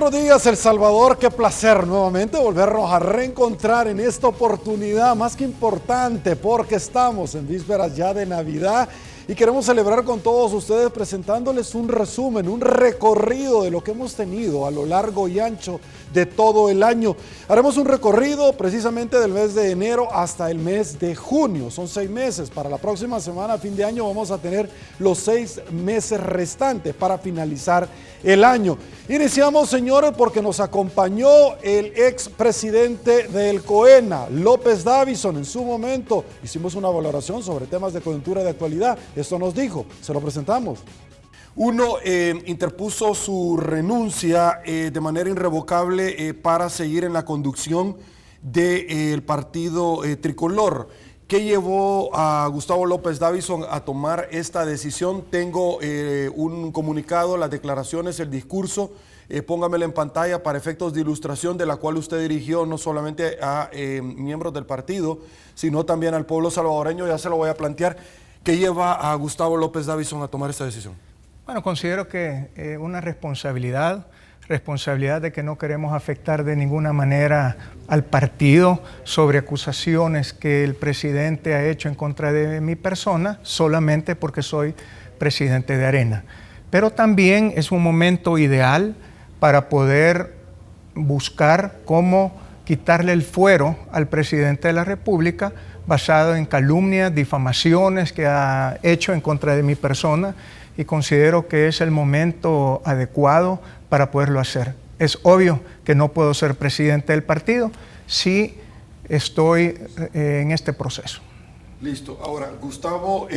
buenos días, El Salvador. Qué placer nuevamente volvernos a reencontrar en esta oportunidad más que importante, porque estamos en vísperas ya de Navidad y queremos celebrar con todos ustedes presentándoles un resumen, un recorrido de lo que hemos tenido a lo largo y ancho de todo el año. Haremos un recorrido precisamente del mes de enero hasta el mes de junio. Son 6 meses. Para la próxima semana, a fin de año, vamos a tener los 6 meses restantes para finalizar el año. Iniciamos, señores, porque nos acompañó el expresidente del COENA, López Davison. En su momento hicimos una valoración sobre temas de coyuntura de actualidad. Esto nos dijo, se lo presentamos. Uno, interpuso su renuncia de manera irrevocable para seguir en la conducción del partido tricolor. ¿Qué llevó a Gustavo López Davison a tomar esta decisión? Tengo un comunicado, las declaraciones, el discurso, póngamelo en pantalla para efectos de ilustración, de la cual usted dirigió no solamente a miembros del partido, sino también al pueblo salvadoreño. Ya se lo voy a plantear. ¿Qué lleva a Gustavo López Davison a tomar esta decisión? Bueno, considero que una responsabilidad de que no queremos afectar de ninguna manera al partido sobre acusaciones que el presidente ha hecho en contra de mi persona, solamente porque soy presidente de Arena. Pero también es un momento ideal para poder buscar cómo quitarle el fuero al presidente de la República basado en calumnias, difamaciones que ha hecho en contra de mi persona, y considero que es el momento adecuado para poderlo hacer. Es obvio que no puedo ser presidente del partido si estoy en este proceso. Listo. Ahora, Gustavo,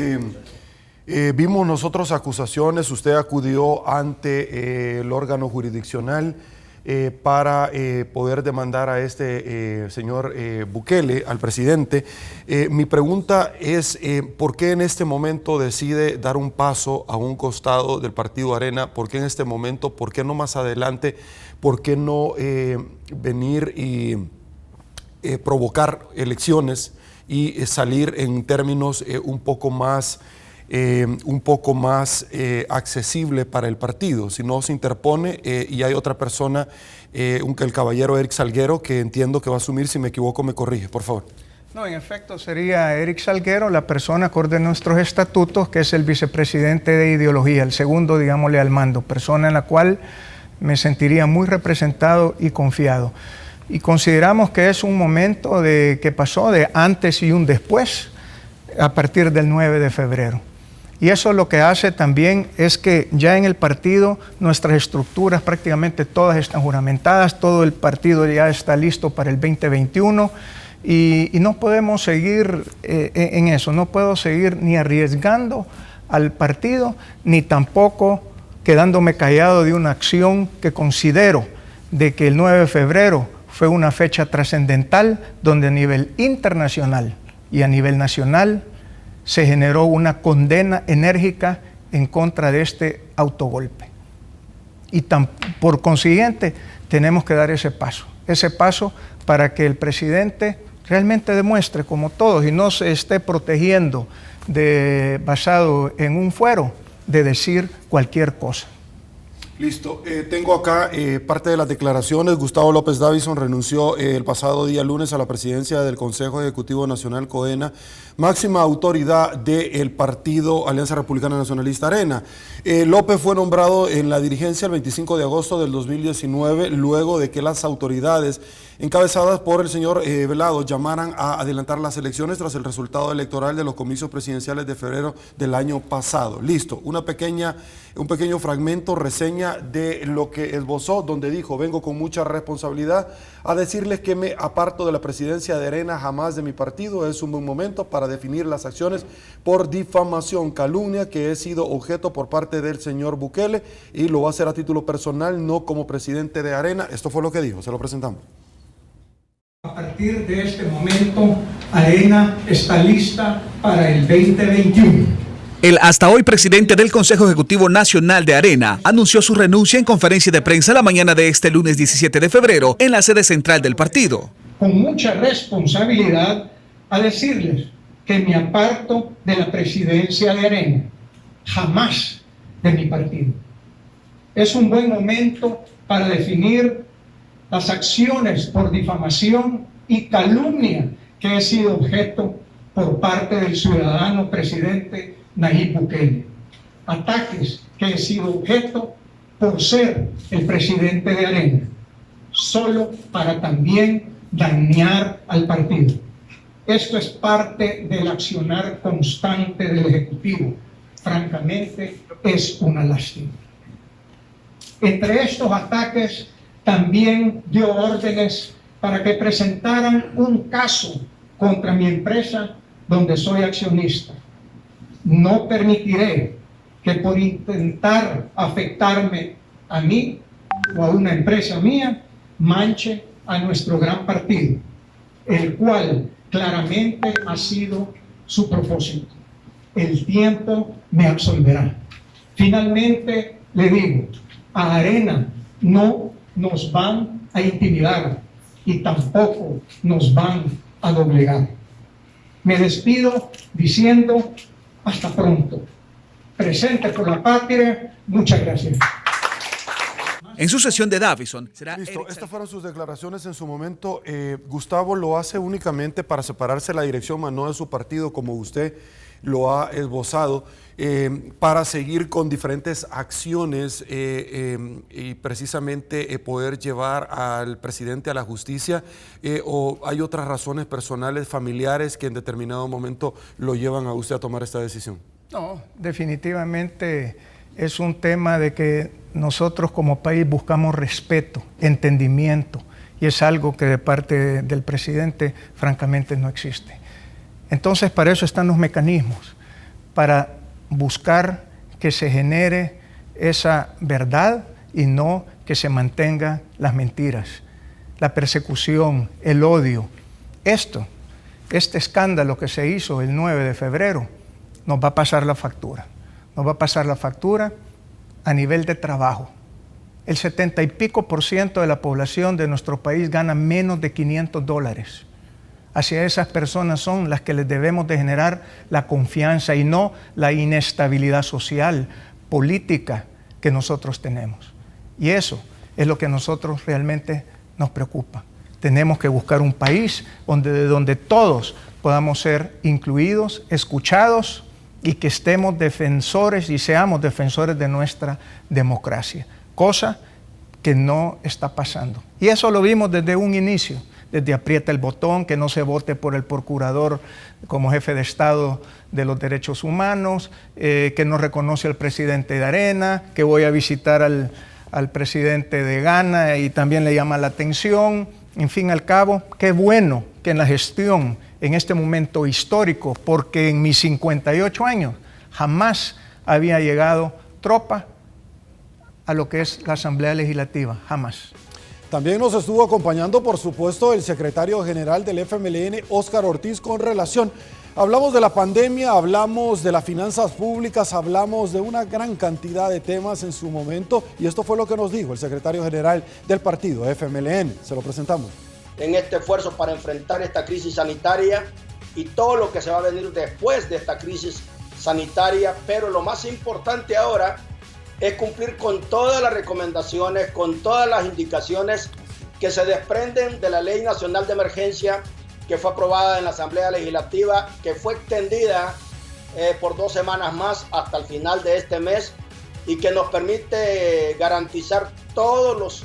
vimos nosotros acusaciones, usted acudió ante el órgano jurisdiccional para poder demandar a este señor Bukele, al presidente. Mi pregunta es, ¿por qué en este momento decide dar un paso a un costado del partido Arena? ¿Por qué en este momento? ¿Por qué no más adelante? ¿Por qué no venir y provocar elecciones y salir en términos un poco más accesible para el partido? Si no se interpone y hay otra persona, el caballero Eric Salguero, que entiendo que va a asumir. Si me equivoco, me corrige, por favor. No, en efecto sería Eric Salguero, la persona acorde a nuestros estatutos, que es el vicepresidente de ideología, el segundo, digámosle, al mando, persona en la cual me sentiría muy representado y confiado. Y consideramos que es un momento que pasó de antes y un después a partir del 9 de febrero. Y eso lo que hace también es que ya en el partido nuestras estructuras prácticamente todas están juramentadas, todo el partido ya está listo para el 2021 y no podemos seguir en eso, no puedo seguir ni arriesgando al partido ni tampoco quedándome callado de una acción que considero de que el 9 de febrero fue una fecha trascendental donde a nivel internacional y a nivel nacional se generó una condena enérgica en contra de este autogolpe. Y por consiguiente, tenemos que dar ese paso para que el presidente realmente demuestre, como todos, y no se esté protegiendo basado en un fuero, de decir cualquier cosa. Listo. Tengo acá parte de las declaraciones. Gustavo López Davison renunció el pasado día lunes a la presidencia del Consejo Ejecutivo Nacional COENA, máxima autoridad del partido Alianza Republicana Nacionalista Arena. López fue nombrado en la dirigencia el 25 de agosto del 2019, luego de que las autoridades encabezadas por el señor Velado llamaran a adelantar las elecciones tras el resultado electoral de los comicios presidenciales de febrero del año pasado. Listo. Un pequeño fragmento, reseña de lo que esbozó, donde dijo: vengo con mucha responsabilidad a decirles que me aparto de la presidencia de Arena, jamás de mi partido. Es un buen momento para definir las acciones por difamación, calumnia que he sido objeto por parte del señor Bukele, y lo va a hacer a título personal, no como presidente de Arena. Esto fue lo que dijo, se lo presentamos. A partir de este momento, Arena está lista para el 2021. El hasta hoy presidente del Consejo Ejecutivo Nacional de Arena anunció su renuncia en conferencia de prensa la mañana de este lunes 17 de febrero en la sede central del partido. Con mucha responsabilidad a decirles que me aparto de la presidencia de Arena, jamás de mi partido. Es un buen momento para definir las acciones por difamación y calumnia que he sido objeto por parte del ciudadano presidente Nayib Bukele. Ataques que he sido objeto por ser el presidente de Arena, solo para también dañar al partido. Esto es parte del accionar constante del Ejecutivo. Francamente, es una lástima. Entre estos ataques, también dio órdenes para que presentaran un caso contra mi empresa donde soy accionista. No permitiré que por intentar afectarme a mí o a una empresa mía, manche a nuestro gran partido, el cual claramente ha sido su propósito. El tiempo me absolverá. Finalmente le digo, a Arena no nos van a intimidar y tampoco nos van a doblegar. Me despido diciendo hasta pronto. Presente por la patria. Muchas gracias. En su sesión de Davison será... Listo, estas fueron sus declaraciones en su momento. Gustavo lo hace únicamente para separarse la dirección, más no de su partido, como usted lo ha esbozado, para seguir con diferentes acciones y precisamente poder llevar al presidente a la justicia, o hay otras razones personales, familiares, que en determinado momento lo llevan a usted a tomar esta decisión. No, definitivamente es un tema de que nosotros como país buscamos respeto, entendimiento, y es algo que de parte del presidente francamente no existe. Entonces, para eso están los mecanismos, para buscar que se genere esa verdad y no que se mantengan las mentiras, la persecución, el odio. Este escándalo que se hizo el 9 de febrero nos va a pasar la factura. Nos va a pasar la factura a nivel de trabajo. El 70 y pico % de la población de nuestro país gana menos de $500. Hacia esas personas son las que les debemos de generar la confianza y no la inestabilidad social, política que nosotros tenemos. Y eso es lo que a nosotros realmente nos preocupa. Tenemos que buscar un país donde todos podamos ser incluidos, escuchados y que estemos defensores y seamos defensores de nuestra democracia, cosa que no está pasando. Y eso lo vimos desde un inicio. Desde aprieta el botón, que no se vote por el procurador como jefe de Estado de los Derechos Humanos, que no reconoce al presidente de Arena, que voy a visitar al presidente de Ghana y también le llama la atención. En fin, al cabo, qué bueno que en la gestión, en este momento histórico, porque en mis 58 años jamás había llegado tropa a lo que es la Asamblea Legislativa, jamás. También nos estuvo acompañando, por supuesto, el secretario general del FMLN, Óscar Ortiz, con relación. Hablamos de la pandemia, hablamos de las finanzas públicas, hablamos de una gran cantidad de temas en su momento, y esto fue lo que nos dijo el secretario general del partido, FMLN. Se lo presentamos. En este esfuerzo para enfrentar esta crisis sanitaria y todo lo que se va a venir después de esta crisis sanitaria, pero lo más importante ahora es cumplir con todas las recomendaciones, con todas las indicaciones que se desprenden de la Ley Nacional de Emergencia que fue aprobada en la Asamblea Legislativa, que fue extendida por 2 semanas más hasta el final de este mes y que nos permite garantizar todos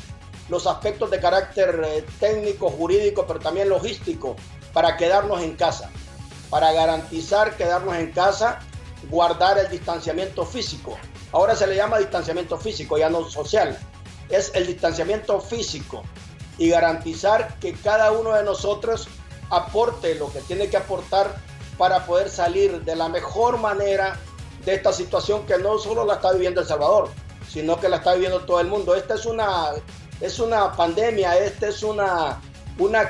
los aspectos de carácter técnico, jurídico, pero también logístico para quedarnos en casa, para garantizar quedarnos en casa, guardar el distanciamiento físico. Ahora se le llama distanciamiento físico, ya no social. Es el distanciamiento físico y garantizar que cada uno de nosotros aporte lo que tiene que aportar para poder salir de la mejor manera de esta situación que no solo la está viviendo El Salvador, sino que la está viviendo todo el mundo. Esta es una pandemia, esta es una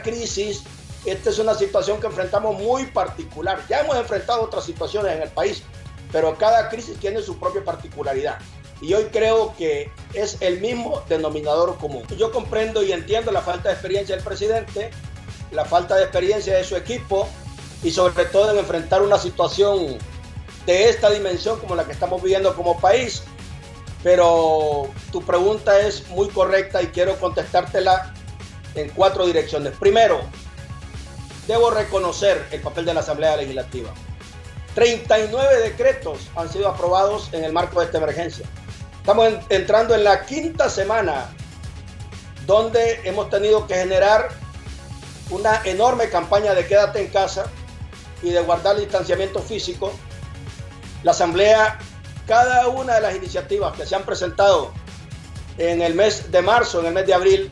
crisis, esta es una situación que enfrentamos muy particular. Ya hemos enfrentado otras situaciones en el país, pero cada crisis tiene su propia particularidad. Y hoy creo que es el mismo denominador común. Yo comprendo y entiendo la falta de experiencia del presidente, la falta de experiencia de su equipo y sobre todo en enfrentar una situación de esta dimensión como la que estamos viviendo como país. pero tu pregunta es muy correcta y quiero contestártela en 4 direcciones. Primero, debo reconocer el papel de la Asamblea Legislativa. 39 decretos han sido aprobados en el marco de esta emergencia. Estamos entrando en la 5ª semana donde hemos tenido que generar una enorme campaña de quédate en casa y de guardar el distanciamiento físico. La Asamblea, cada una de las iniciativas que se han presentado en el mes de marzo, en el mes de abril,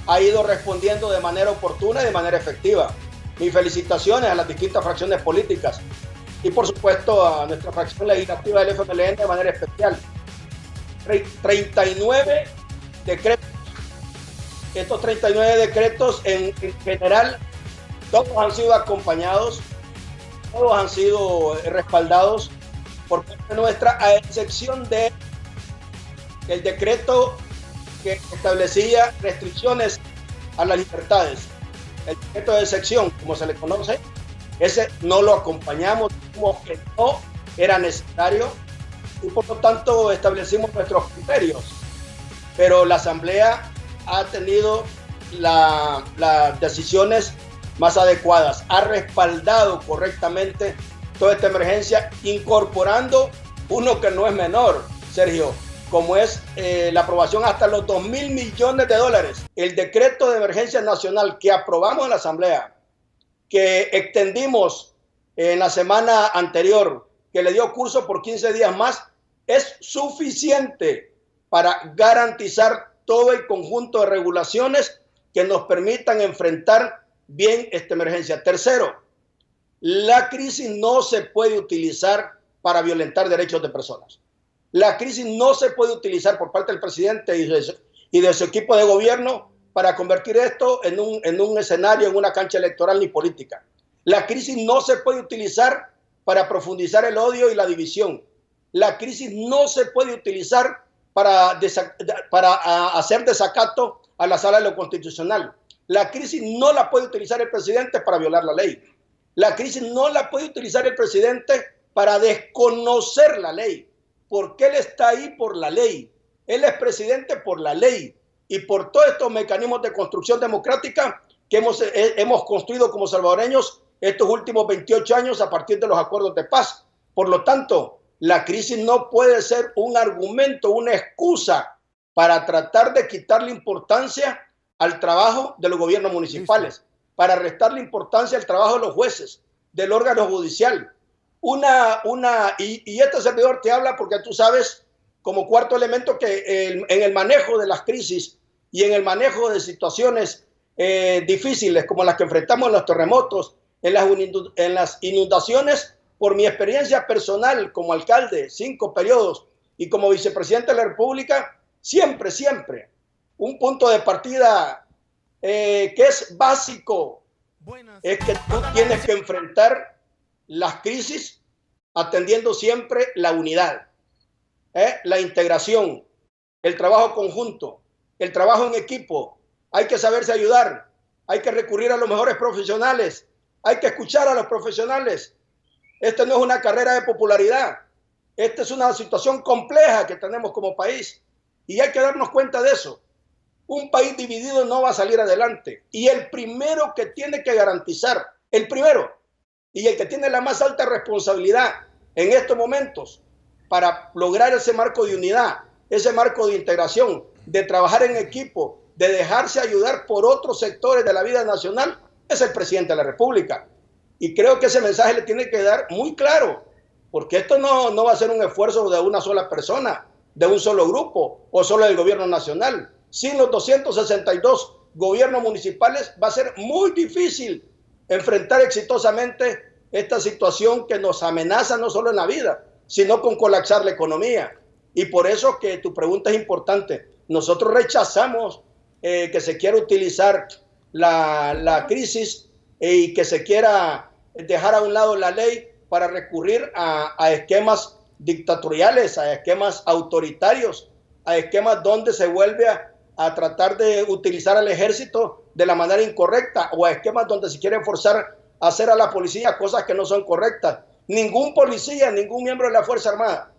ha ido respondiendo de manera oportuna y de manera efectiva. Mis felicitaciones a las distintas fracciones políticas y por supuesto a nuestra fracción legislativa del FMLN de manera especial. 39 decretos. Estos 39 decretos en general, todos han sido acompañados, todos han sido respaldados por parte nuestra, a excepción de el decreto que establecía restricciones a las libertades. El decreto de excepción, como se le conoce, ese no lo acompañamos, como que no era necesario y por lo tanto establecimos nuestros criterios. Pero la Asamblea ha tenido las decisiones más adecuadas, ha respaldado correctamente toda esta emergencia, incorporando uno que no es menor, Sergio, como es la aprobación hasta los $2.000 millones. El decreto de emergencia nacional que aprobamos en la Asamblea, que extendimos en la semana anterior, que le dio curso por 15 días más, es suficiente para garantizar todo el conjunto de regulaciones que nos permitan enfrentar bien esta emergencia. Tercero, la crisis no se puede utilizar para violentar derechos de personas. La crisis no se puede utilizar por parte del presidente y de su equipo de gobierno para convertir esto en un escenario, en una cancha electoral ni política. La crisis no se puede utilizar para profundizar el odio y la división. La crisis no se puede utilizar para hacer desacato a la sala de lo constitucional. La crisis no la puede utilizar el presidente para violar la ley. La crisis no la puede utilizar el presidente para desconocer la ley, porque él está ahí por la ley. Él es presidente por la ley y por todos estos mecanismos de construcción democrática que hemos construido como salvadoreños estos últimos 28 años a partir de los acuerdos de paz. Por lo tanto, la crisis no puede ser un argumento, una excusa para tratar de quitarle importancia al trabajo de los gobiernos municipales, para restarle importancia al trabajo de los jueces, del órgano judicial. Y este servidor te habla porque tú sabes, como cuarto elemento, que en el manejo de las crisis y en el manejo de situaciones difíciles como las que enfrentamos en los terremotos, en las inundaciones, por mi experiencia personal como alcalde, 5 periodos, y como vicepresidente de la República, siempre, un punto de partida que es básico, es que tú tienes que enfrentar las crisis atendiendo siempre la unidad, la integración, el trabajo conjunto, el trabajo en equipo. Hay que saberse ayudar, hay que recurrir a los mejores profesionales, hay que escuchar a los profesionales. Esta no es una carrera de popularidad, esta es una situación compleja que tenemos como país y hay que darnos cuenta de eso. Un país dividido no va a salir adelante y el primero que tiene que garantizar, el primero y el que tiene la más alta responsabilidad en estos momentos para lograr ese marco de unidad, ese marco de integración, de trabajar en equipo, de dejarse ayudar por otros sectores de la vida nacional, es el presidente de la República. Y creo que ese mensaje le tiene que dar muy claro, porque esto no va a ser un esfuerzo de una sola persona, de un solo grupo o solo del gobierno nacional. Sin los 262 gobiernos municipales va a ser muy difícil enfrentar exitosamente esta situación que nos amenaza no solo en la vida, sino con colapsar la economía. Y por eso que tu pregunta es importante. Nosotros rechazamos que se quiera utilizar la crisis y que se quiera dejar a un lado la ley para recurrir a esquemas dictatoriales, a esquemas autoritarios, a esquemas donde se vuelve a tratar de utilizar al ejército de la manera incorrecta o a esquemas donde se quiere forzar a hacer a la policía cosas que no son correctas. Ningún policía, ningún miembro de la Fuerza Armada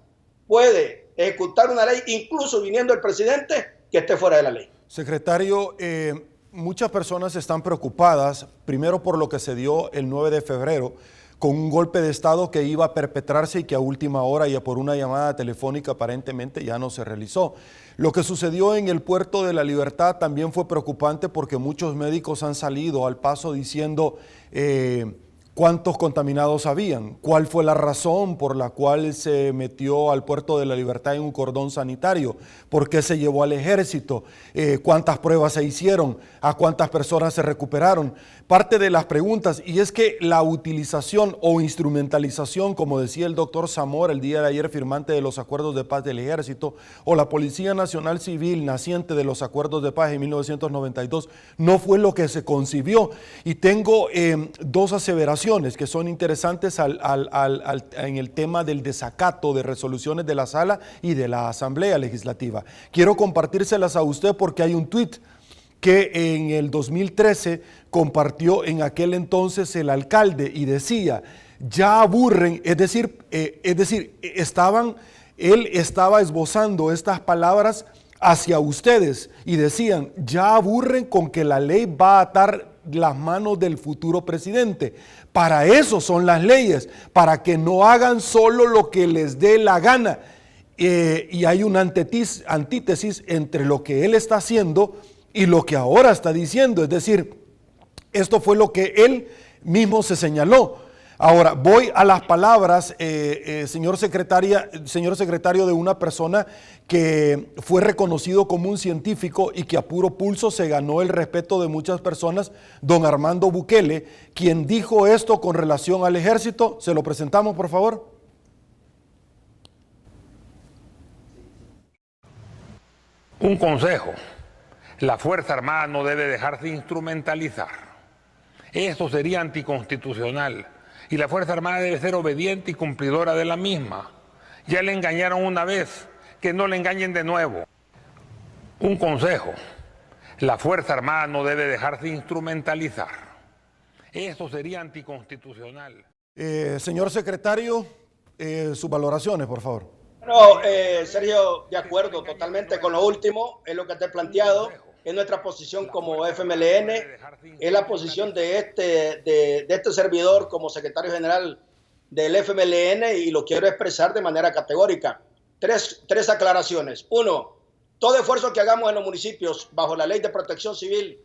puede ejecutar una ley, incluso viniendo el presidente, que esté fuera de la ley. Secretario, muchas personas están preocupadas, primero por lo que se dio el 9 de febrero, con un golpe de Estado que iba a perpetrarse y que a última hora y por una llamada telefónica aparentemente ya no se realizó. Lo que sucedió en el Puerto de la Libertad también fue preocupante porque muchos médicos han salido al paso diciendo cuántos contaminados habían, cuál fue la razón por la cual se metió al Puerto de la Libertad en un cordón sanitario, por qué se llevó al ejército, cuántas pruebas se hicieron, a cuántas personas se recuperaron. Parte de las preguntas, y es que la utilización o instrumentalización, como decía el doctor Zamora el día de ayer, firmante de los acuerdos de paz del ejército, o la Policía Nacional Civil, naciente de los acuerdos de paz en 1992, no fue lo que se concibió. Y tengo dos aseveraciones que son interesantes en el tema del desacato de resoluciones de la Sala y de la Asamblea Legislativa. Quiero compartírselas a usted porque hay un tuit que en el 2013 compartió en aquel entonces el alcalde y decía, ya aburren, él estaba esbozando estas palabras hacia ustedes y decían, ya aburren con que la ley va a atar las manos del futuro presidente. Para eso son las leyes, para que no hagan solo lo que les dé la gana. Y hay una antítesis entre lo que él está haciendo y lo que ahora está diciendo, es decir, esto fue lo que él mismo se señaló. Ahora, voy a las palabras, señor secretario, de una persona que fue reconocido como un científico y que a puro pulso se ganó el respeto de muchas personas, don Armando Bukele, quien dijo esto con relación al ejército. Se lo presentamos, por favor. Un consejo. La Fuerza Armada no debe dejarse instrumentalizar. Esto sería anticonstitucional y la Fuerza Armada debe ser obediente y cumplidora de la misma. Ya le engañaron una vez, que no le engañen de nuevo. Un consejo. La Fuerza Armada no debe dejarse instrumentalizar. Esto sería anticonstitucional. Señor secretario, Sus valoraciones, por favor. No, Sergio, de acuerdo totalmente con lo último, es lo que te he planteado, es nuestra posición como FMLN, es la posición de este servidor como secretario general del FMLN y lo quiero expresar de manera categórica. Tres aclaraciones. Uno, todo esfuerzo que hagamos en los municipios bajo la ley de protección civil,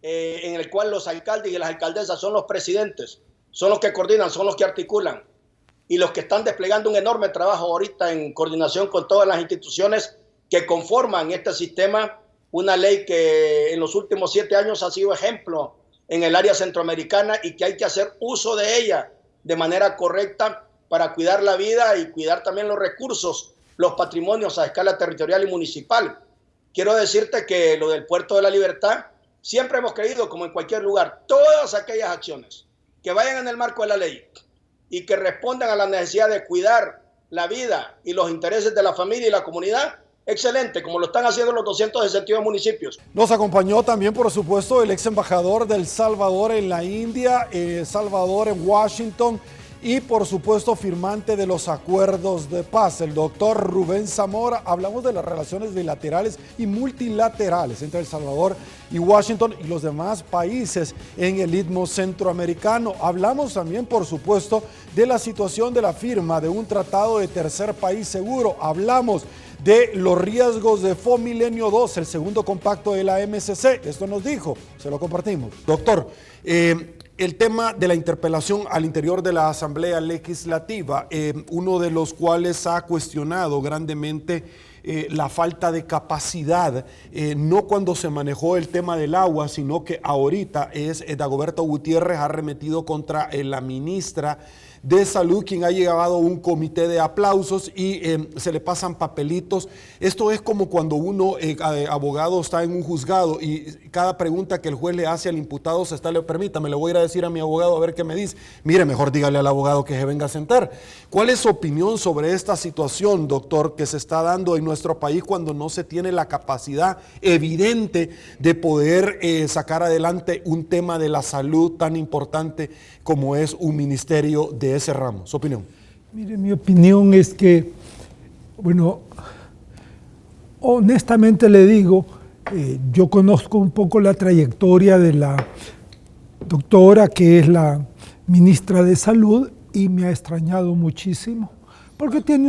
en el cual los alcaldes y las alcaldesas son los presidentes, son los que coordinan, son los que articulan, y los que están desplegando un enorme trabajo ahorita en coordinación con todas las instituciones que conforman este sistema, una ley que en los últimos 7 años ha sido ejemplo en el área centroamericana y que hay que hacer uso de ella de manera correcta para cuidar la vida y cuidar también los recursos, los patrimonios a escala territorial y municipal. Quiero decirte que lo del Puerto de la Libertad, siempre hemos creído, como en cualquier lugar, todas aquellas acciones que vayan en el marco de la ley y que respondan a la necesidad de cuidar la vida y los intereses de la familia y la comunidad, excelente, como lo están haciendo los 262 municipios. Nos acompañó también, por supuesto, el ex embajador del Salvador en la India, Salvador en Washington, y por supuesto firmante de los acuerdos de paz, el doctor Rubén Zamora. Hablamos de las relaciones bilaterales y multilaterales entre El Salvador y Washington y los demás países en el istmo centroamericano. Hablamos también, por supuesto, de la situación de la firma de un tratado de tercer país seguro. Hablamos de los riesgos de FOMilenio 2, el segundo compacto de la MCC. Esto nos dijo, se lo compartimos. Doctor, el tema de la interpelación al interior de la Asamblea Legislativa, uno de los cuales ha cuestionado grandemente la falta de capacidad, no cuando se manejó el tema del agua, sino que ahorita es Dagoberto Gutiérrez ha arremetido contra la ministra de Salud, quien ha llevado un comité de aplausos y se le pasan papelitos. Esto es como cuando uno, abogado, está en un juzgado y cada pregunta que el juez le hace al imputado permítame, le voy a ir a decir a mi abogado a ver qué me dice. Mire, mejor dígale al abogado que se venga a sentar. ¿Cuál es su opinión sobre esta situación, doctor, que se está dando en nuestro país cuando no se tiene la capacidad evidente de poder sacar adelante un tema de la salud tan importante como es un ministerio de ese ramo? ¿Su opinión? Mire, mi opinión es que, bueno, honestamente le digo, yo conozco un poco la trayectoria de la doctora, que es la ministra de Salud, y me ha extrañado muchísimo, porque tiene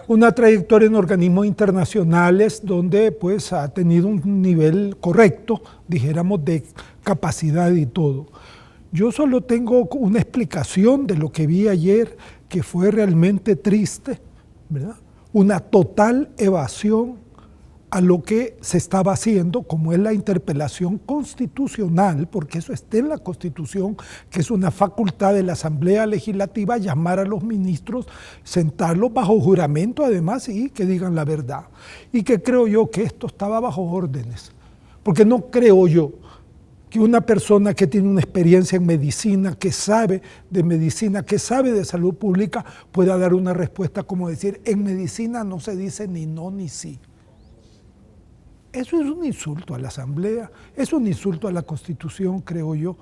una trayectoria en organismos internacionales donde pues ha tenido un nivel correcto, dijéramos, de capacidad y todo. Yo solo tengo una explicación de lo que vi ayer, que fue realmente triste, ¿verdad? Una total evasión a lo que se estaba haciendo, como es la interpelación constitucional, porque eso está en la Constitución, que es una facultad de la Asamblea Legislativa llamar a los ministros, sentarlos bajo juramento además y que digan la verdad. Y que creo yo que esto estaba bajo órdenes, porque no creo yo que una persona que tiene una experiencia en medicina, que sabe de medicina, que sabe de salud pública, pueda dar una respuesta como decir, en medicina no se dice ni no ni sí. Eso es un insulto a la Asamblea, es un insulto a la Constitución, creo yo,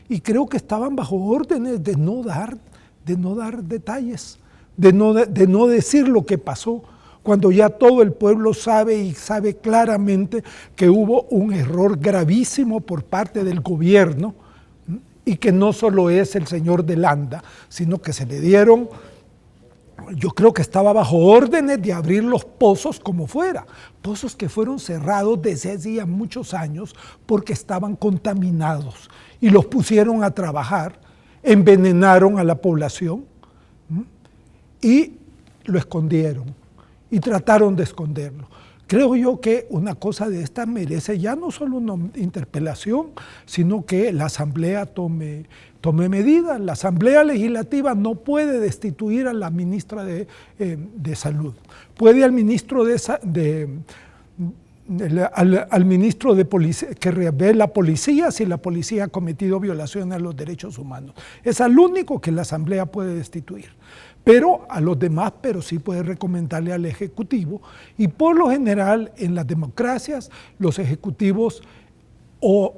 y creo que estaban bajo órdenes de no dar detalles, de no decir lo que pasó, cuando ya todo el pueblo sabe y sabe claramente que hubo un error gravísimo por parte del gobierno, y que no solo es el señor de Landa, sino que se le dieron. Yo creo que estaba bajo órdenes de abrir los pozos como fuera, pozos que fueron cerrados desde hacía muchos años porque estaban contaminados y los pusieron a trabajar, envenenaron a la población y lo escondieron y trataron de esconderlo. Creo yo que una cosa de esta merece ya no solo una interpelación, sino que la Asamblea tome medidas. La Asamblea Legislativa no puede destituir a la ministra de Salud. Puede al ministro al ministro de policía, que ve la policía si la policía ha cometido violaciones a los derechos humanos. Es al único que la Asamblea puede destituir. Pero a los demás, pero sí puede recomendarle al Ejecutivo. Y por lo general, en las democracias, los ejecutivos o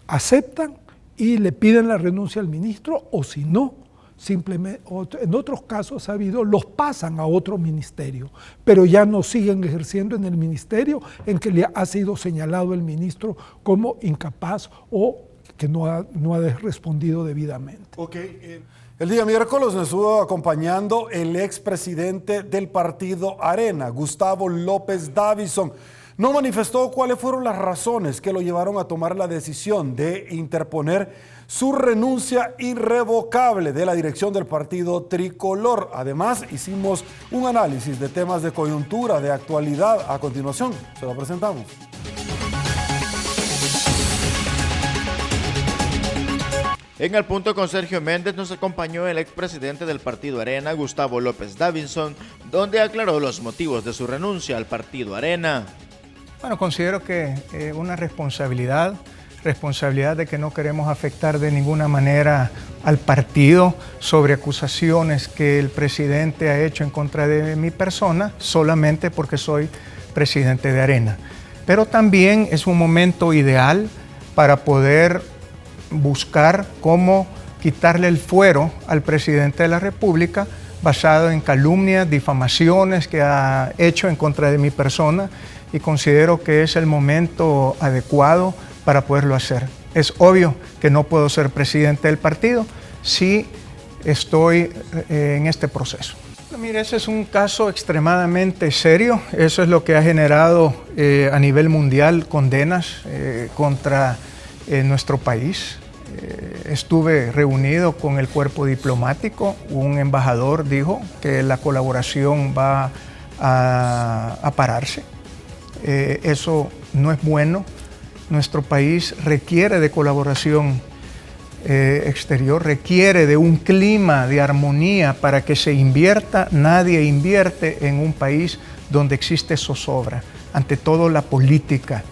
aceptan y le piden la renuncia al ministro, o si no, simplemente, en otros casos ha habido, los pasan a otro ministerio, pero ya no siguen ejerciendo en el ministerio en que le ha sido señalado el ministro como incapaz o que no ha respondido debidamente. Okay. El día miércoles nos estuvo acompañando el expresidente del partido Arena, Gustavo López Davison. No manifestó cuáles fueron las razones que lo llevaron a tomar la decisión de interponer su renuncia irrevocable de la dirección del partido tricolor. Además, hicimos un análisis de temas de coyuntura, de actualidad. A continuación, se lo presentamos. En el punto con Sergio Méndez nos acompañó el expresidente del partido Arena, Gustavo López Davison, donde aclaró los motivos de su renuncia al partido Arena. Bueno, considero que una responsabilidad de que no queremos afectar de ninguna manera al partido sobre acusaciones que el presidente ha hecho en contra de mi persona, solamente porque soy presidente de Arena. Pero también es un momento ideal para poder buscar cómo quitarle el fuero al presidente de la República basado en calumnias, difamaciones que ha hecho en contra de mi persona, y considero que es el momento adecuado para poderlo hacer. Es obvio que no puedo ser presidente del partido si estoy en este proceso. Mire, ese es un caso extremadamente serio. Eso es lo que ha generado a nivel mundial condenas contra nuestro país. Estuve reunido con el cuerpo diplomático. Un embajador dijo que la colaboración va a pararse. Eso no es bueno. Nuestro país requiere de colaboración exterior, requiere de un clima de armonía para que se invierta. Nadie invierte en un país donde existe zozobra. Ante todo la política,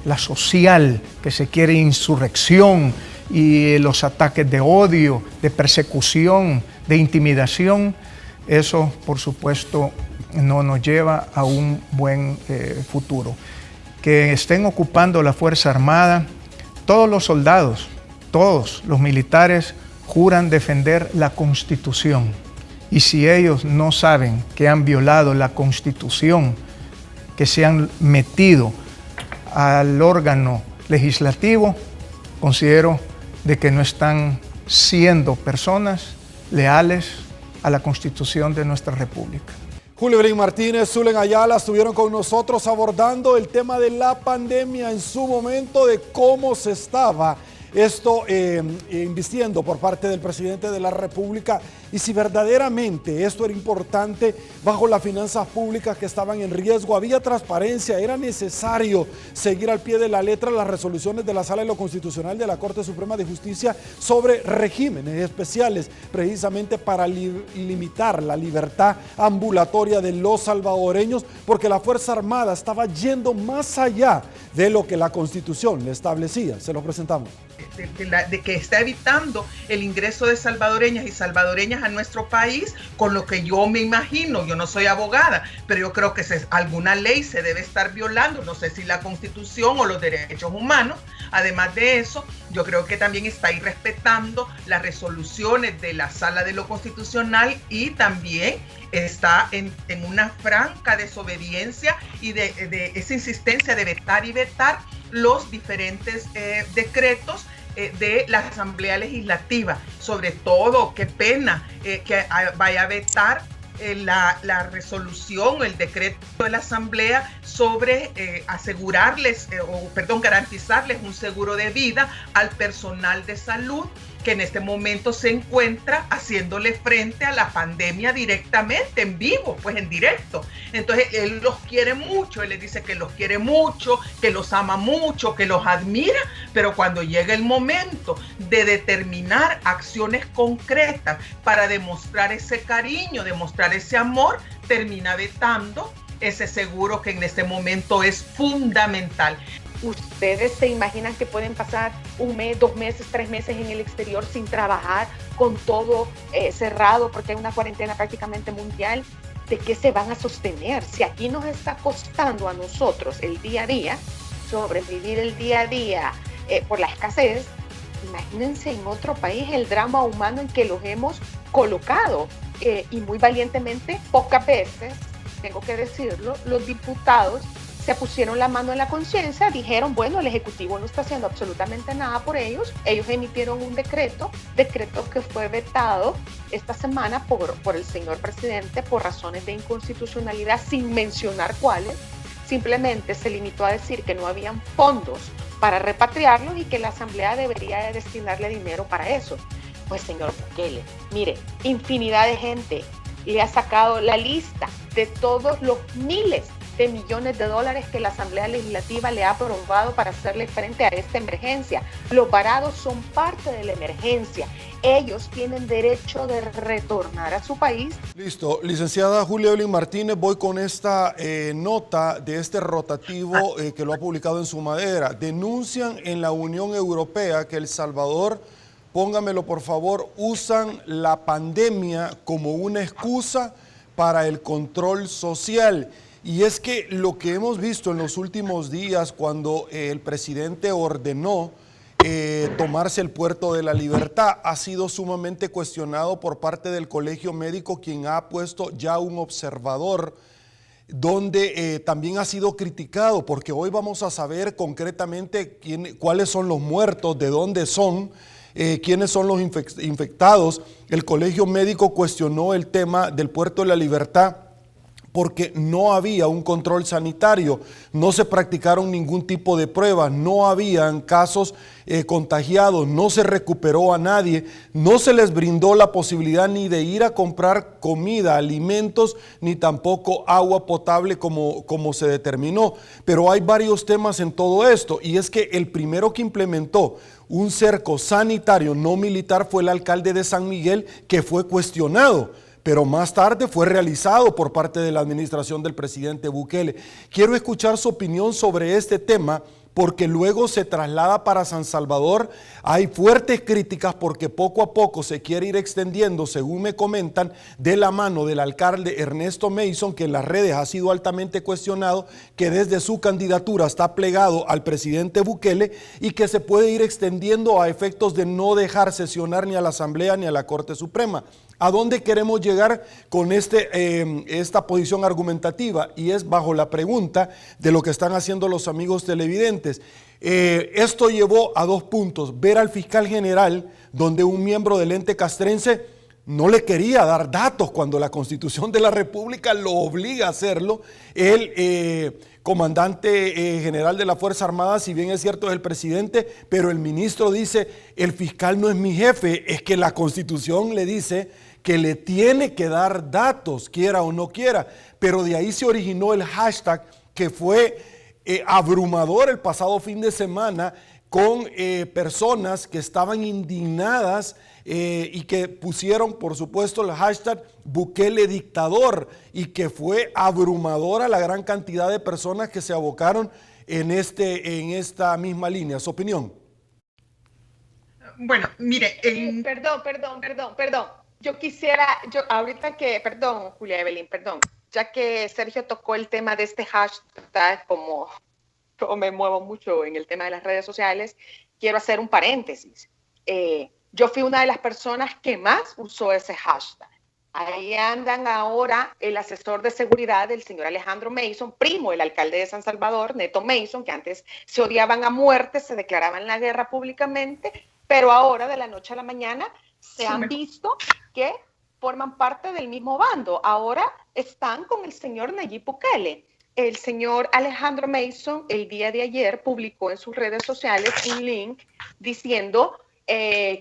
la social, que se quiere insurrección, y los ataques de odio, de persecución, de intimidación. Eso, por supuesto, no nos lleva a un buen futuro. Que estén ocupando la Fuerza Armada, todos los soldados, todos los militares juran defender la Constitución. Y si ellos no saben que han violado la Constitución, que se han metido al órgano legislativo, considero de que no están siendo personas leales a la Constitución de nuestra República. Julio Evelyn Martínez, Zulen Ayala estuvieron con nosotros abordando el tema de la pandemia en su momento, de cómo se estaba esto invirtiendo por parte del presidente de la República y si verdaderamente esto era importante bajo las finanzas públicas que estaban en riesgo. Había transparencia, era necesario seguir al pie de la letra las resoluciones de la Sala de lo Constitucional de la Corte Suprema de Justicia sobre regímenes especiales, precisamente para limitar la libertad ambulatoria de los salvadoreños, porque la Fuerza Armada estaba yendo más allá de lo que la Constitución le establecía. Se lo presentamos. De que está evitando el ingreso de salvadoreñas y salvadoreñas a nuestro país, con lo que yo me imagino, yo no soy abogada, pero yo creo que alguna ley se debe estar violando, no sé si la Constitución o los derechos humanos. Además de eso, yo creo que también está irrespetando las resoluciones de la Sala de lo Constitucional y también está en una franca desobediencia y de esa insistencia de vetar y vetar los diferentes decretos de la Asamblea Legislativa. Sobre todo, qué pena que vaya a vetar la resolución o el decreto de la Asamblea sobre garantizarles un seguro de vida al personal de salud que en este momento se encuentra haciéndole frente a la pandemia directamente, en vivo, pues en directo. Entonces él los quiere mucho, él les dice que los quiere mucho, que los ama mucho, que los admira, pero cuando llega el momento de determinar acciones concretas para demostrar ese cariño, demostrar ese amor, termina vetando ese seguro que en este momento es fundamental. ¿Ustedes se imaginan que pueden pasar 1 mes, 2 meses, 3 meses en el exterior sin trabajar, con todo cerrado porque hay una cuarentena prácticamente mundial? ¿De qué se van a sostener? Si aquí nos está costando a nosotros el día a día, sobrevivir el día a día por la escasez, imagínense en otro país el drama humano en que los hemos colocado y muy valientemente, pocas veces, tengo que decirlo, los diputados se pusieron la mano en la conciencia, dijeron, bueno, el Ejecutivo no está haciendo absolutamente nada por ellos. Ellos emitieron un decreto que fue vetado esta semana por el señor presidente por razones de inconstitucionalidad, sin mencionar cuáles. Simplemente se limitó a decir que no habían fondos para repatriarlos y que la Asamblea debería de destinarle dinero para eso. Pues señor Bukele, mire, infinidad de gente le ha sacado la lista de todos los miles de millones de dólares que la Asamblea Legislativa le ha aprobado para hacerle frente a esta emergencia. Los varados son parte de la emergencia. Ellos tienen derecho de retornar a su país. Listo. Licenciada Julia Evelyn Martínez, voy con esta nota de este rotativo que lo ha publicado en su madera. Denuncian en la Unión Europea que El Salvador, póngamelo por favor, usan la pandemia como una excusa para el control social. Y es que lo que hemos visto en los últimos días, cuando el presidente ordenó tomarse el puerto de la Libertad, ha sido sumamente cuestionado por parte del Colegio Médico, quien ha puesto ya un observador, donde también ha sido criticado, porque hoy vamos a saber concretamente cuáles son los muertos, de dónde son, quiénes son los infectados. El Colegio Médico cuestionó el tema del puerto de la Libertad porque no había un control sanitario, no se practicaron ningún tipo de pruebas, no habían casos contagiados, no se recuperó a nadie, no se les brindó la posibilidad ni de ir a comprar comida, alimentos, ni tampoco agua potable como se determinó. Pero hay varios temas en todo esto, y es que el primero que implementó un cerco sanitario no militar fue el alcalde de San Miguel, que fue cuestionado, pero más tarde fue realizado por parte de la administración del presidente Bukele. Quiero escuchar su opinión sobre este tema, porque luego se traslada para San Salvador. Hay fuertes críticas porque poco a poco se quiere ir extendiendo, según me comentan, de la mano del alcalde Ernesto Mason, que en las redes ha sido altamente cuestionado, que desde su candidatura está plegado al presidente Bukele y que se puede ir extendiendo a efectos de no dejar sesionar ni a la Asamblea ni a la Corte Suprema. ¿A dónde queremos llegar con esta posición argumentativa? Y es bajo la pregunta de lo que están haciendo los amigos televidentes. Esto llevó a 2 puntos. Ver al fiscal general, donde un miembro del ente castrense no le quería dar datos cuando la Constitución de la República lo obliga a hacerlo. El comandante general de la Fuerza Armada, si bien es cierto, es el presidente, pero el ministro dice, el fiscal no es mi jefe, es que la Constitución le dice que le tiene que dar datos, quiera o no quiera. Pero de ahí se originó el hashtag que fue abrumador el pasado fin de semana, con personas que estaban indignadas y que pusieron, por supuesto, el hashtag Bukele dictador, y que fue abrumadora la gran cantidad de personas que se abocaron en esta misma línea. ¿Su opinión? Bueno, mire, Perdón. Yo quisiera, perdón, Julia Evelyn, ya que Sergio tocó el tema de este hashtag, como yo me muevo mucho en el tema de las redes sociales, quiero hacer un paréntesis. Yo fui una de las personas que más usó ese hashtag. Ahí andan ahora el asesor de seguridad del señor Alejandro Mason, primo del alcalde de San Salvador, Neto Mason, que antes se odiaban a muerte, se declaraban la guerra públicamente, pero ahora de la noche a la mañana se han visto que forman parte del mismo bando. Ahora están con el señor Nayib Bukele. El señor Alejandro Mason el día de ayer publicó en sus redes sociales un link diciendo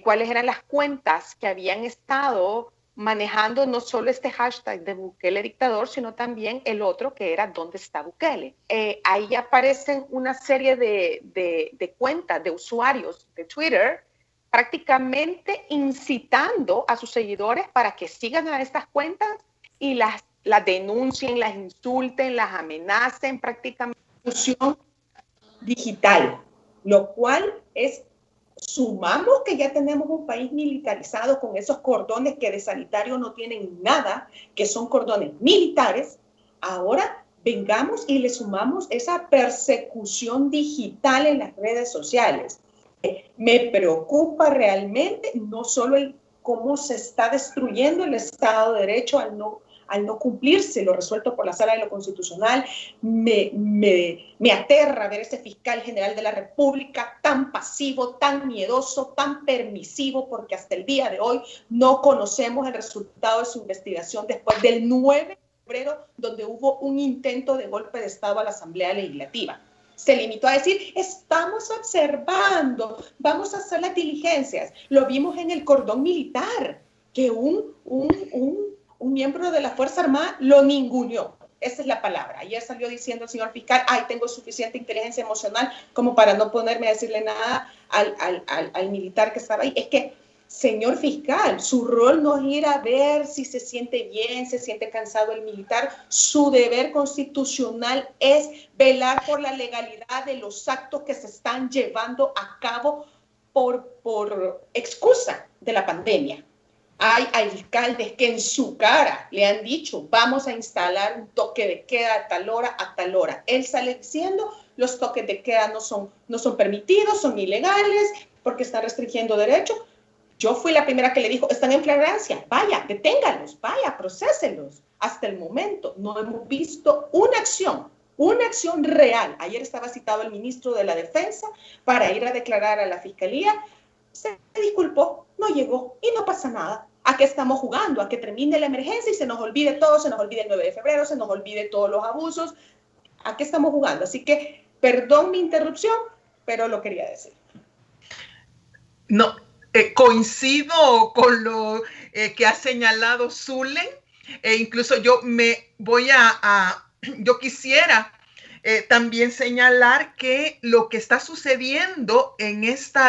cuáles eran las cuentas que habían estado manejando no solo este hashtag de Bukele dictador, sino también el otro que era ¿dónde está Bukele? Ahí aparecen una serie de cuentas de usuarios de Twitter prácticamente incitando a sus seguidores para que sigan a estas cuentas y las denuncien, las insulten, las amenacen, prácticamente. Digital, lo cual es, sumamos que ya tenemos un país militarizado con esos cordones que de sanitario no tienen nada, que son cordones militares. Ahora vengamos y le sumamos esa persecución digital en las redes sociales. Me preocupa realmente no solo cómo se está destruyendo el Estado de Derecho al no cumplirse lo resuelto por la Sala de lo Constitucional. Me aterra ver ese fiscal general de la República tan pasivo, tan miedoso, tan permisivo, porque hasta el día de hoy no conocemos el resultado de su investigación después del 9 de febrero, donde hubo un intento de golpe de Estado a la Asamblea Legislativa. Se limitó a decir, estamos observando, vamos a hacer las diligencias. Lo vimos en el cordón militar, que un miembro de la Fuerza Armada lo ninguneó. Esa es la palabra. Ayer salió diciendo el señor fiscal, tengo suficiente inteligencia emocional como para no ponerme a decirle nada al militar que estaba ahí. Es que, señor fiscal, su rol no es ir a ver si se siente bien, se siente cansado el militar. Su deber constitucional es velar por la legalidad de los actos que se están llevando a cabo por excusa de la pandemia. Hay alcaldes que en su cara le han dicho, vamos a instalar un toque de queda a tal hora, a tal hora. Él sale diciendo, los toques de queda no son permitidos, son ilegales, porque están restringiendo derechos. Yo fui la primera que le dijo, están en flagrancia, vaya, deténganlos, vaya, procesenlos. Hasta el momento no hemos visto una acción real. Ayer estaba citado el ministro de la Defensa para ir a declarar a la Fiscalía. Se disculpó, no llegó y no pasa nada. ¿A qué estamos jugando? A que termine la emergencia y se nos olvide todo, se nos olvide el 9 de febrero, se nos olvide todos los abusos. ¿A qué estamos jugando? Así que, perdón mi interrupción, pero lo quería decir. No, coincido con lo que ha señalado Zulen, e incluso yo quisiera también señalar que lo que está sucediendo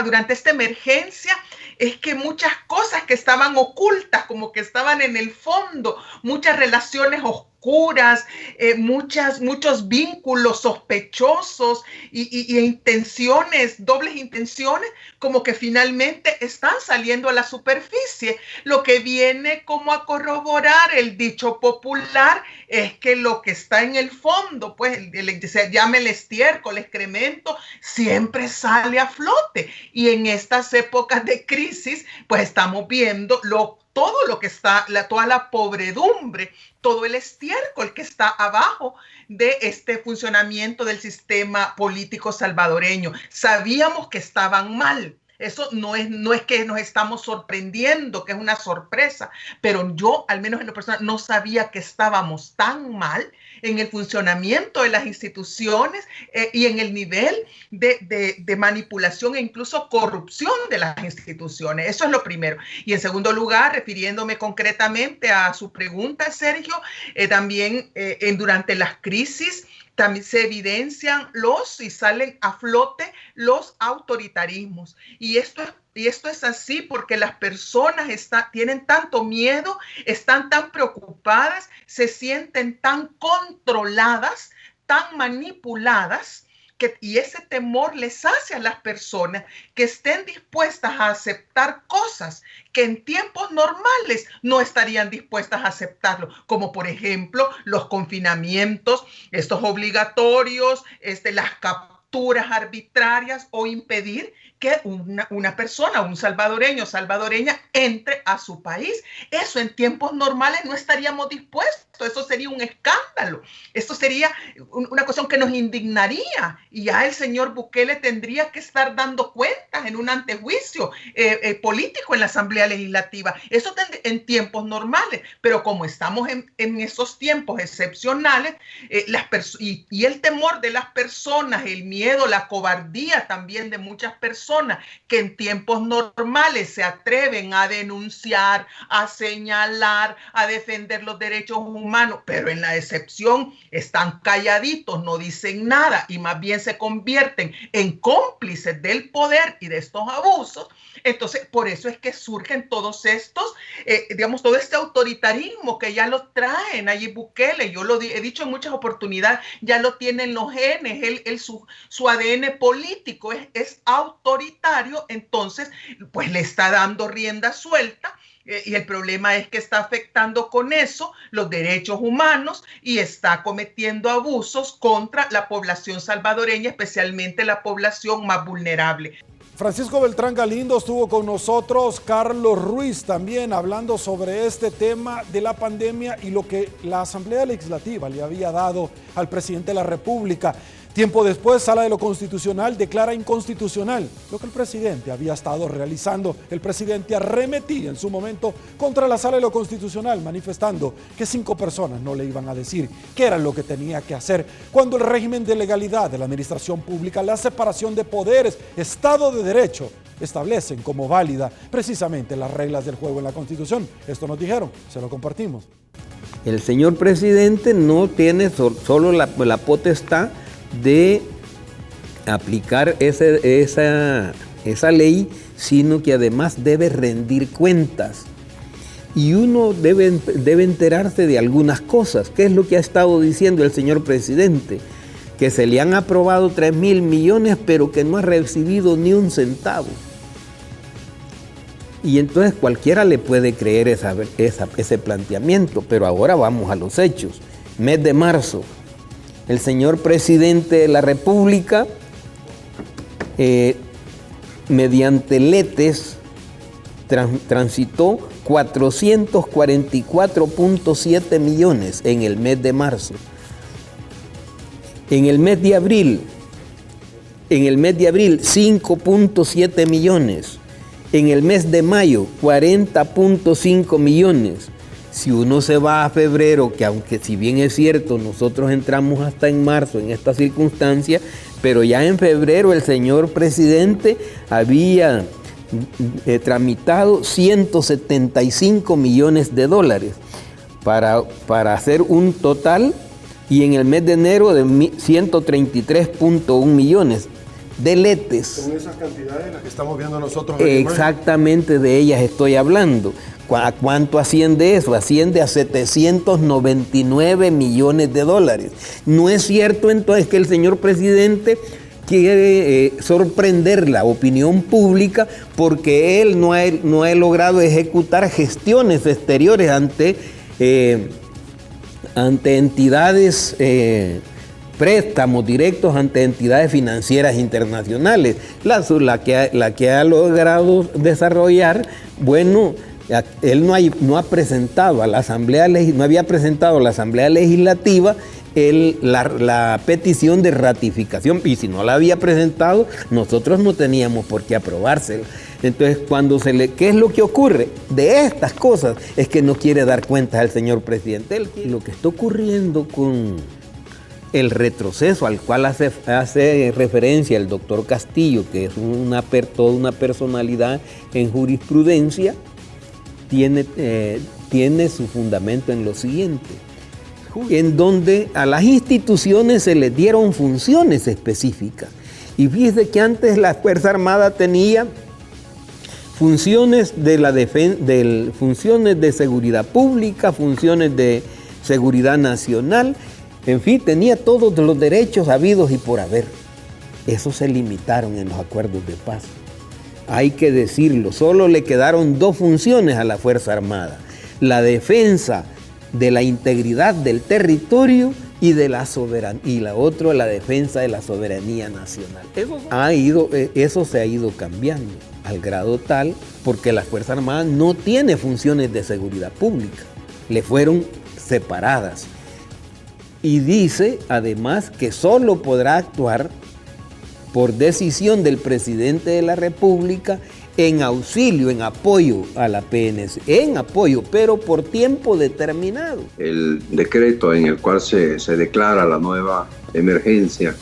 durante esta emergencia es que muchas cosas que estaban ocultas, como que estaban en el fondo, muchas relaciones oscuras, muchos vínculos sospechosos y intenciones, dobles intenciones, como que finalmente están saliendo a la superficie. Lo que viene como a corroborar el dicho popular es que lo que está en el fondo, pues se llama el estiércol, el excremento, siempre sale a flote. Y en estas épocas de crisis, pues estamos viendo todo lo que está, toda la pobredumbre, todo el estiércol que está abajo de este funcionamiento del sistema político salvadoreño. Sabíamos que estaban mal. Eso no es que nos estamos sorprendiendo, que es una sorpresa, pero yo, al menos en lo personal, no sabía que estábamos tan mal en el funcionamiento de las instituciones y en el nivel de manipulación e incluso corrupción de las instituciones. Eso es lo primero. Y en segundo lugar, refiriéndome concretamente a su pregunta, Sergio, también durante las crisis, también se evidencian y salen a flote los autoritarismos. Y esto es así porque las personas tienen tanto miedo, están tan preocupadas, se sienten tan controladas, tan manipuladas, y ese temor les hace a las personas que estén dispuestas a aceptar cosas que en tiempos normales no estarían dispuestas a aceptarlo, como por ejemplo los confinamientos, estos obligatorios, las capturas arbitrarias o impedir que una persona, un salvadoreño o salvadoreña entre a su país. Eso en tiempos normales no estaríamos dispuestos. Eso sería un escándalo. Esto sería una cuestión que nos indignaría y ya el señor Bukele tendría que estar dando cuentas en un antejuicio político en la Asamblea Legislativa. Eso en tiempos normales, pero como estamos en esos tiempos excepcionales, y el temor de las personas, el miedo, la cobardía también de muchas personas que en tiempos normales se atreven a denunciar, a señalar, a defender los derechos humanos, pero en la excepción están calladitos, no dicen nada y más bien se convierten en cómplices del poder y de estos abusos. Entonces, por eso es que surgen todos estos, todo este autoritarismo que ya lo traen allí Bukele. Yo lo he dicho en muchas oportunidades, ya lo tienen los genes, su ADN político es autoritario, entonces, pues le está dando rienda suelta. Y el problema es que está afectando con eso los derechos humanos y está cometiendo abusos contra la población salvadoreña, especialmente la población más vulnerable. Francisco Beltrán Galindo estuvo con nosotros, Carlos Ruiz también hablando sobre este tema de la pandemia y lo que la Asamblea Legislativa le había dado al presidente de la República. Tiempo después, Sala de lo Constitucional declara inconstitucional lo que el presidente había estado realizando. El presidente arremetía en su momento contra la Sala de lo Constitucional, manifestando que 5 personas no le iban a decir qué era lo que tenía que hacer, cuando el régimen de legalidad de la administración pública, la separación de poderes, Estado de Derecho, establecen como válida precisamente las reglas del juego en la Constitución. Esto nos dijeron, se lo compartimos. El señor presidente no tiene solo la potestad de aplicar esa ley, sino que además debe rendir cuentas. Y uno debe enterarse de algunas cosas. ¿Qué es lo que ha estado diciendo el señor presidente? Que se le han aprobado 3.000 millones, pero que no ha recibido ni un centavo. Y entonces cualquiera le puede creer ese planteamiento, pero ahora vamos a los hechos. Mes de marzo. El señor presidente de la República, mediante letes, transitó 444.7 millones en el mes de marzo. En el mes de abril, 5.7 millones. En el mes de mayo, 40.5 millones. Si uno se va a febrero, que aunque si bien es cierto, nosotros entramos hasta en marzo en esta circunstancia, pero ya en febrero el señor presidente había tramitado 175 millones de dólares para hacer un total, y en el mes de enero de 133.1 millones de letes. Son esas cantidades las que estamos viendo nosotros. Exactamente, de ellas estoy hablando. ¿A cuánto asciende eso? Asciende a 799 millones de dólares. No es cierto entonces que el señor presidente quiere sorprender la opinión pública porque él no ha logrado ejecutar gestiones exteriores ante entidades, préstamos directos ante entidades financieras internacionales. La que ha logrado desarrollar, bueno, Él no ha presentado a la Asamblea no había presentado a la Asamblea Legislativa la petición de ratificación, y si no la había presentado, nosotros no teníamos por qué aprobársela. Entonces, ¿qué es lo que ocurre? De estas cosas es que no quiere dar cuenta al señor presidente. Lo que está ocurriendo con el retroceso al cual hace referencia el doctor Castillo, que es toda una personalidad en jurisprudencia, tiene su fundamento en lo siguiente, en donde a las instituciones se les dieron funciones específicas. Y fíjese que antes la Fuerza Armada tenía funciones funciones de seguridad pública, funciones de seguridad nacional, en fin, tenía todos los derechos habidos y por haber. Esos se limitaron en los acuerdos de paz. Hay que decirlo, solo le quedaron 2 funciones a la Fuerza Armada: la defensa de la integridad del territorio y de la soberanía, y la otra, la defensa de la soberanía nacional. Eso se ha ido cambiando al grado tal porque la Fuerza Armada no tiene funciones de seguridad pública, le fueron separadas. Y dice además que solo podrá actuar por decisión del presidente de la República en auxilio, en apoyo a la PNC, en apoyo, pero por tiempo determinado. El decreto en el cual se declara la nueva emergencia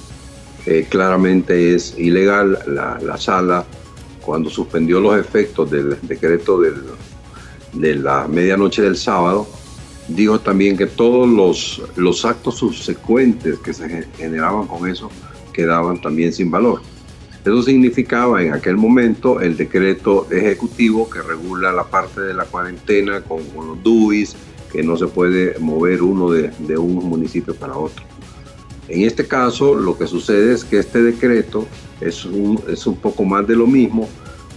claramente es ilegal. La sala, cuando suspendió los efectos del decreto de la medianoche del sábado, dijo también que todos los actos subsecuentes que se generaban con eso quedaban también sin valor. Eso significaba en aquel momento el decreto ejecutivo que regula la parte de la cuarentena con los DUIs, que no se puede mover uno de un municipio para otro. En este caso, lo que sucede es que este decreto es un poco más de lo mismo.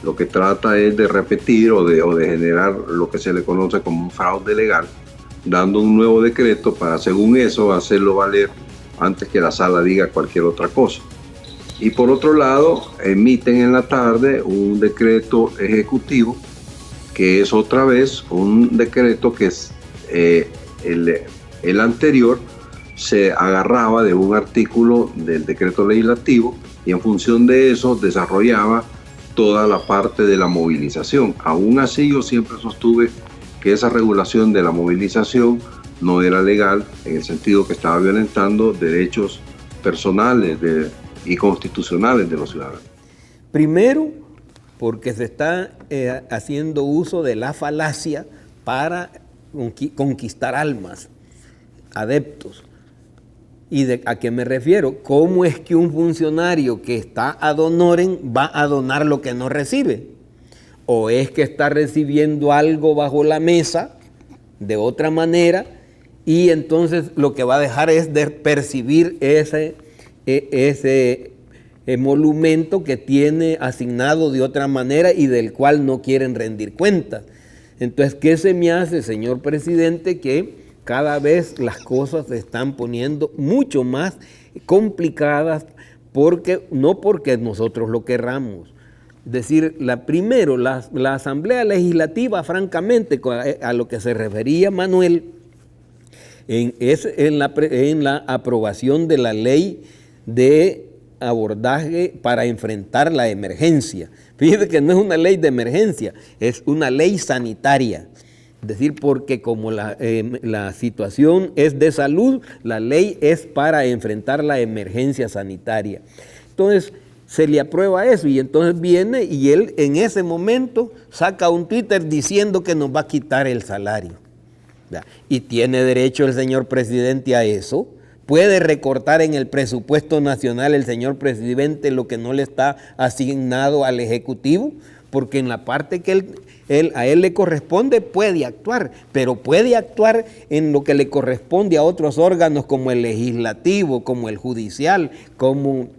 Lo que trata es de repetir o de generar lo que se le conoce como un fraude legal, dando un nuevo decreto para, según eso, hacerlo valer antes que la sala diga cualquier otra cosa. Y por otro lado, emiten en la tarde un decreto ejecutivo, que es otra vez un decreto que es el anterior se agarraba de un artículo del decreto legislativo y en función de eso desarrollaba toda la parte de la movilización. Aún así, yo siempre sostuve que esa regulación de la movilización no era legal, en el sentido que estaba violentando derechos personales y constitucionales de los ciudadanos. Primero, porque se está haciendo uso de la falacia para conquistar almas, adeptos. ¿Y a qué me refiero? ¿Cómo es que un funcionario que está ad honorem va a donar lo que no recibe? ¿O es que está recibiendo algo bajo la mesa de otra manera y entonces lo que va a dejar es de percibir ese emolumento que tiene asignado de otra manera y del cual no quieren rendir cuentas? Entonces, ¿qué se me hace, señor presidente? Que cada vez las cosas se están poniendo mucho más complicadas, no porque nosotros lo querramos. Es decir, primero, la Asamblea Legislativa, francamente, a lo que se refería Manuel, en la aprobación de la ley de abordaje para enfrentar la emergencia. Fíjate que no es una ley de emergencia, es una ley sanitaria. Es decir, porque como la situación es de salud, la ley es para enfrentar la emergencia sanitaria. Entonces, se le aprueba eso y entonces viene y él en ese momento saca un Twitter diciendo que nos va a quitar el salario. Y tiene derecho el señor presidente a eso. Puede recortar en el presupuesto nacional el señor presidente lo que no le está asignado al Ejecutivo, porque en la parte que a él le corresponde puede actuar, pero puede actuar en lo que le corresponde a otros órganos como el legislativo, como el judicial, como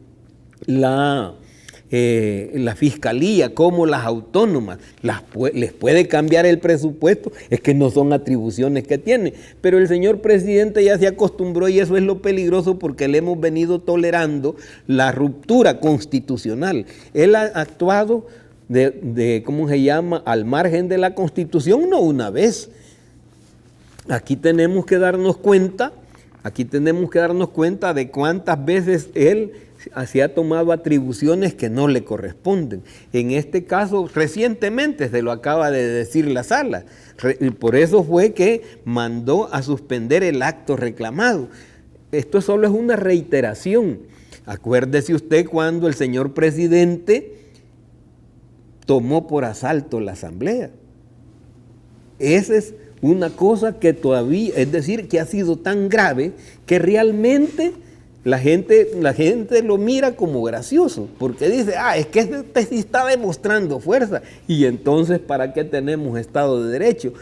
la fiscalía, como las autónomas. Les puede cambiar el presupuesto, es que no son atribuciones que tiene, pero el señor presidente ya se acostumbró y eso es lo peligroso porque le hemos venido tolerando la ruptura constitucional. Él ha actuado ¿cómo se llama?, al margen de la Constitución, no una vez. Aquí tenemos que darnos cuenta de cuántas veces él se ha tomado atribuciones que no le corresponden. En este caso, recientemente se lo acaba de decir la sala. Por eso fue que mandó a suspender el acto reclamado. Esto solo es una reiteración. Acuérdese usted cuando el señor presidente tomó por asalto la asamblea. Esa es una cosa que todavía, es decir, que ha sido tan grave que realmente la gente lo mira como gracioso, porque dice, es que este sí está demostrando fuerza, y entonces ¿para qué tenemos Estado de Derecho?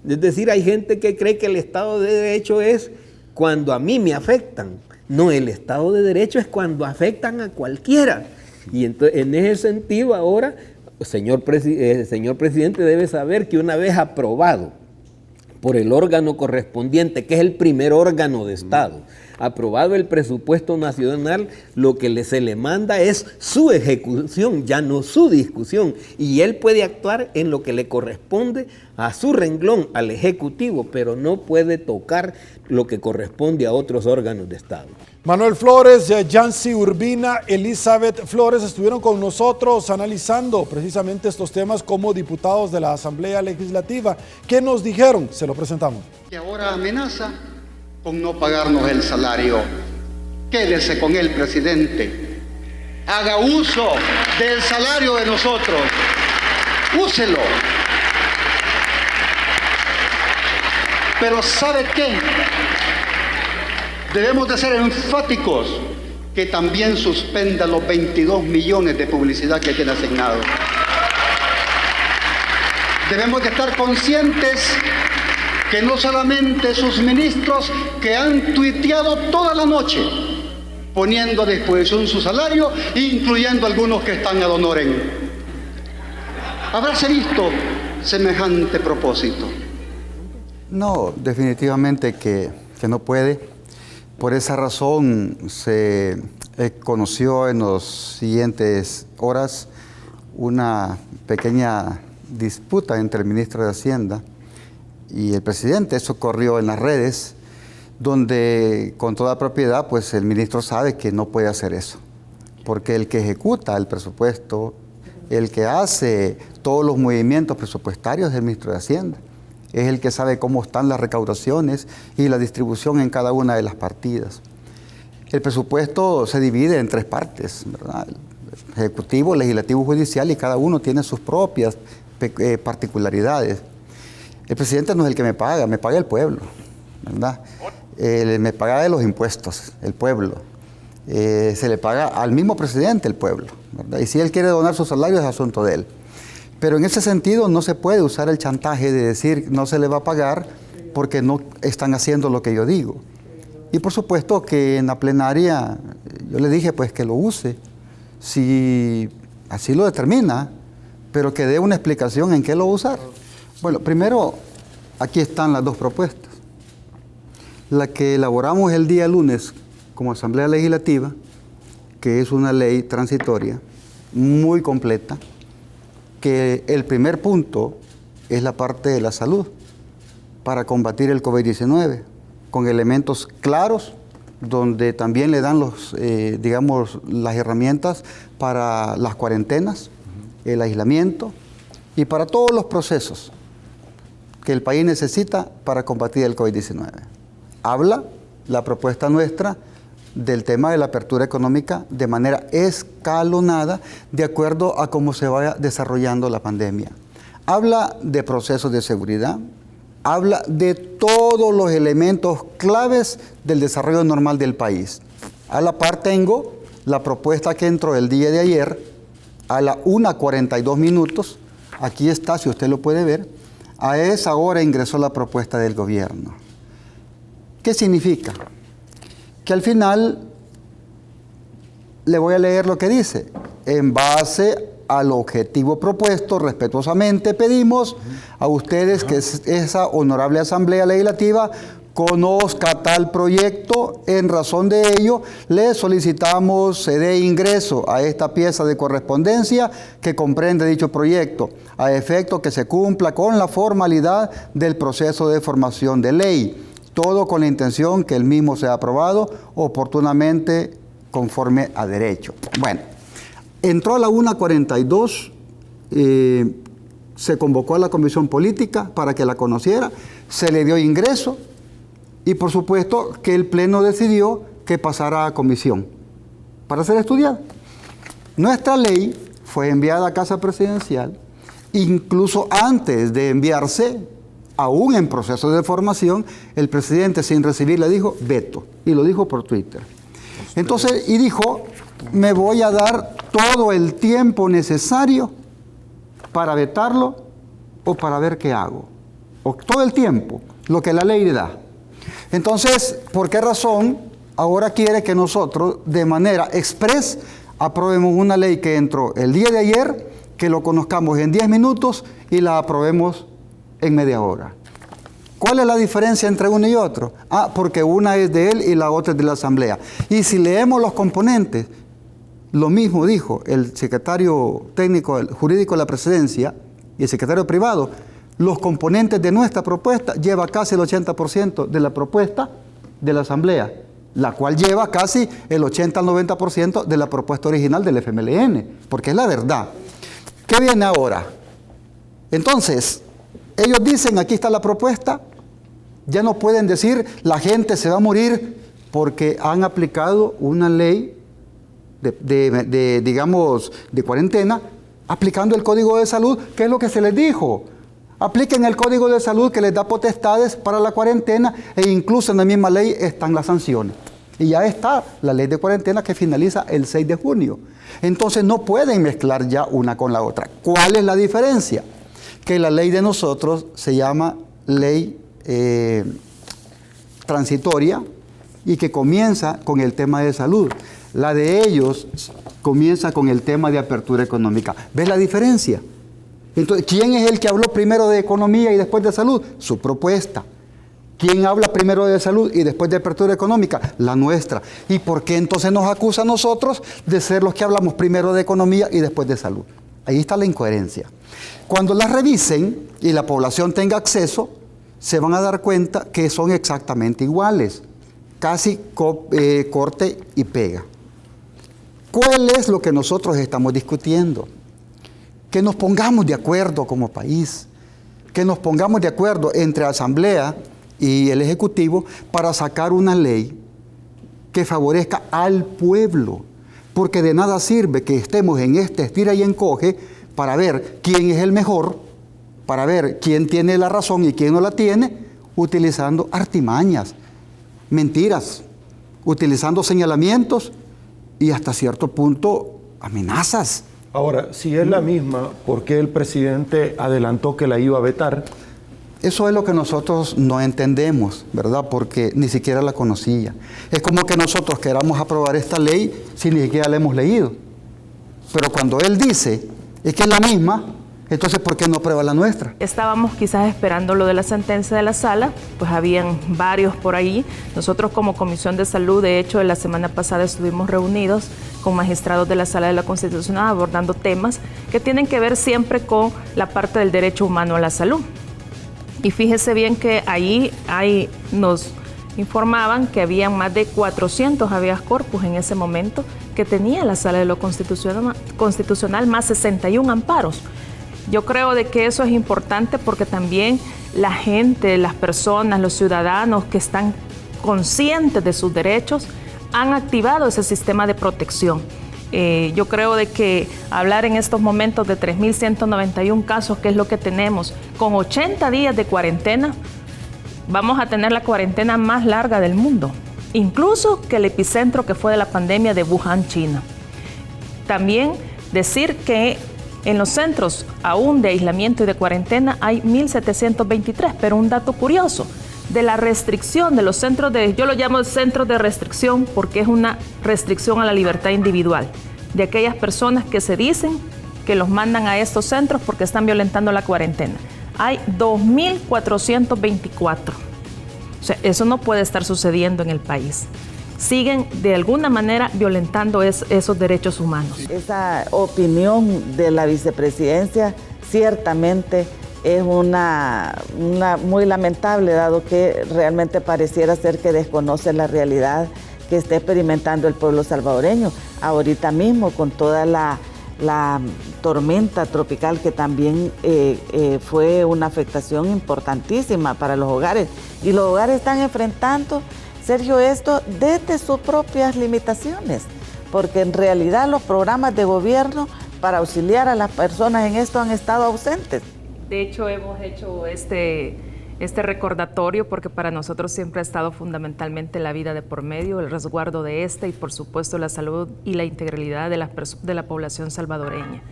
Es decir, hay gente que cree que el Estado de Derecho es cuando a mí me afectan. No, el Estado de Derecho es cuando afectan a cualquiera. Y entonces, en ese sentido ahora, señor presidente debe saber que una vez aprobado por el órgano correspondiente, que es el primer órgano de Estado, aprobado el presupuesto nacional, lo que se le manda es su ejecución, ya no su discusión, y él puede actuar en lo que le corresponde a su renglón, al Ejecutivo, pero no puede tocar lo que corresponde a otros órganos de Estado. Manuel Flores, Yancy Urbina, Elizabeth Flores estuvieron con nosotros analizando precisamente estos temas como diputados de la Asamblea Legislativa. ¿Qué nos dijeron? Se lo presentamos. Y ahora amenaza con no pagarnos el salario. Quédese con él, presidente. Haga uso del salario de nosotros. Úselo. Pero ¿sabe qué? Debemos de ser enfáticos que también suspenda los 22 millones de publicidad que tiene asignado. Debemos de estar conscientes que no solamente sus ministros que han tuiteado toda la noche poniendo a disposición su salario, incluyendo algunos que están ad honorem. ¿Habráse visto semejante propósito? No, definitivamente que no puede. Por esa razón se conoció en las siguientes horas una pequeña disputa entre el ministro de Hacienda y el presidente. Eso corrió en las redes, donde con toda propiedad pues el ministro sabe que no puede hacer eso, porque el que ejecuta el presupuesto, el que hace todos los movimientos presupuestarios es el ministro de Hacienda. Es el que sabe cómo están las recaudaciones y la distribución en cada una de las partidas. El presupuesto se divide en tres partes, ¿verdad? Ejecutivo, legislativo, judicial, y cada uno tiene sus propias particularidades. El presidente no es el que me paga el pueblo, ¿verdad? Me paga de los impuestos, el pueblo. Se le paga al mismo presidente el pueblo, ¿verdad? Y si él quiere donar su salario es asunto de él. Pero en ese sentido no se puede usar el chantaje de decir no se le va a pagar porque no están haciendo lo que yo digo. Y por supuesto que en la plenaria yo le dije pues que lo use, si así lo determina, pero que dé una explicación en qué lo va a usar. Bueno, primero, aquí están las dos propuestas. La que elaboramos el día lunes como Asamblea Legislativa, que es una ley transitoria, muy completa, que el primer punto es la parte de la salud para combatir el COVID-19, con elementos claros, donde también le dan las herramientas para las cuarentenas, el aislamiento y para todos los procesos que el país necesita para combatir el COVID-19. Habla la propuesta nuestra del tema de la apertura económica de manera escalonada, de acuerdo a cómo se vaya desarrollando la pandemia. Habla de procesos de seguridad, habla de todos los elementos claves del desarrollo normal del país. A la par tengo la propuesta que entró el día de ayer a la 1:42, aquí está, si usted lo puede ver, a esa hora ingresó la propuesta del gobierno. ¿Qué significa? Que al final le voy a leer lo que dice. En base al objetivo propuesto, respetuosamente pedimos a ustedes que esa honorable Asamblea Legislativa conozca tal proyecto. En razón de ello, le solicitamos se dé ingreso a esta pieza de correspondencia que comprende dicho proyecto, a efecto que se cumpla con la formalidad del proceso de formación de ley, todo con la intención que el mismo sea aprobado oportunamente conforme a derecho. Bueno, entró a la 1:42, se convocó a la comisión política para que la conociera, se le dio ingreso, y por supuesto que el Pleno decidió que pasara a comisión para ser estudiada. Nuestra ley fue enviada a Casa Presidencial, incluso antes de enviarse, aún en proceso de formación, el presidente sin recibirla dijo veto, y lo dijo por Twitter. Entonces, y dijo, me voy a dar todo el tiempo necesario para vetarlo o para ver qué hago. O todo el tiempo, lo que la ley le da. Entonces, ¿por qué razón ahora quiere que nosotros de manera express aprobemos una ley que entró el día de ayer, que lo conozcamos en 10 minutos y la aprobemos en media hora? ¿Cuál es la diferencia entre uno y otro? Porque una es de él y la otra es de la Asamblea. Y si leemos los componentes, lo mismo dijo el secretario técnico jurídico de la Presidencia y el secretario privado. Los componentes de nuestra propuesta lleva casi el 80% de la propuesta de la Asamblea, la cual lleva casi el 80 al 90% de la propuesta original del FMLN, porque es la verdad. ¿Qué viene ahora? Entonces, ellos dicen, aquí está la propuesta, ya no pueden decir, la gente se va a morir porque han aplicado una ley digamos, de cuarentena, aplicando el Código de Salud, que es lo que se les dijo. Apliquen el Código de Salud que les da potestades para la cuarentena, e incluso en la misma ley están las sanciones. Y ya está la ley de cuarentena que finaliza el 6 de junio. Entonces no pueden mezclar ya una con la otra. ¿Cuál es la diferencia? Que la ley de nosotros se llama ley transitoria y que comienza con el tema de salud. La de ellos comienza con el tema de apertura económica. ¿Ves la diferencia? Entonces, ¿quién es el que habló primero de economía y después de salud? Su propuesta. ¿Quién habla primero de salud y después de apertura económica? La nuestra. ¿Y por qué entonces nos acusa a nosotros de ser los que hablamos primero de economía y después de salud? Ahí está la incoherencia. Cuando las revisen y la población tenga acceso, se van a dar cuenta que son exactamente iguales. Casi corte y pega. ¿Cuál es lo que nosotros estamos discutiendo? Que nos pongamos de acuerdo como país, que nos pongamos de acuerdo entre Asamblea y el Ejecutivo para sacar una ley que favorezca al pueblo, porque de nada sirve que estemos en este estira y encoge para ver quién es el mejor, para ver quién tiene la razón y quién no la tiene, utilizando artimañas, mentiras, utilizando señalamientos y hasta cierto punto amenazas. Ahora, si es la misma, ¿por qué el presidente adelantó que la iba a vetar? Eso es lo que nosotros no entendemos, ¿verdad? Porque ni siquiera la conocía. Es como que nosotros queramos aprobar esta ley si ni siquiera la hemos leído. Pero cuando él dice es que es la misma, entonces ¿por qué no aprueba la nuestra? Estábamos quizás esperando lo de la sentencia de la sala, pues habían varios por ahí. Nosotros como Comisión de Salud, de hecho, la semana pasada estuvimos reunidos con magistrados de la Sala de la Constitucional abordando temas que tienen que ver siempre con la parte del derecho humano a la salud. Y fíjese bien que ahí nos informaban que habían más de 400 habeas corpus en ese momento que tenía la Sala de lo Constitucional más 61 amparos. Yo creo de que eso es importante porque también la gente, las personas, los ciudadanos que están conscientes de sus derechos han activado ese sistema de protección. Yo creo de que hablar en estos momentos de 3.191 casos, que es lo que tenemos, con 80 días de cuarentena, vamos a tener la cuarentena más larga del mundo, incluso que el epicentro que fue de la pandemia de Wuhan, China. También decir que en los centros aún de aislamiento y de cuarentena hay 1.723, pero un dato curioso, de la restricción de los centros yo lo llamo centros de restricción porque es una restricción a la libertad individual de aquellas personas que se dicen que los mandan a estos centros porque están violentando la cuarentena. Hay 2.424. O sea, eso no puede estar sucediendo en el país. Siguen de alguna manera violentando esos derechos humanos. Esa opinión de la vicepresidencia ciertamente es una muy lamentable, dado que realmente pareciera ser que desconoce la realidad que está experimentando el pueblo salvadoreño. Ahorita mismo, con toda la tormenta tropical que también fue una afectación importantísima para los hogares. Y los hogares están enfrentando, Sergio, esto desde sus propias limitaciones, porque en realidad los programas de gobierno para auxiliar a las personas en esto han estado ausentes. De hecho, hemos hecho este recordatorio porque para nosotros siempre ha estado fundamentalmente la vida de por medio, el resguardo de y por supuesto la salud y la integralidad de la población salvadoreña.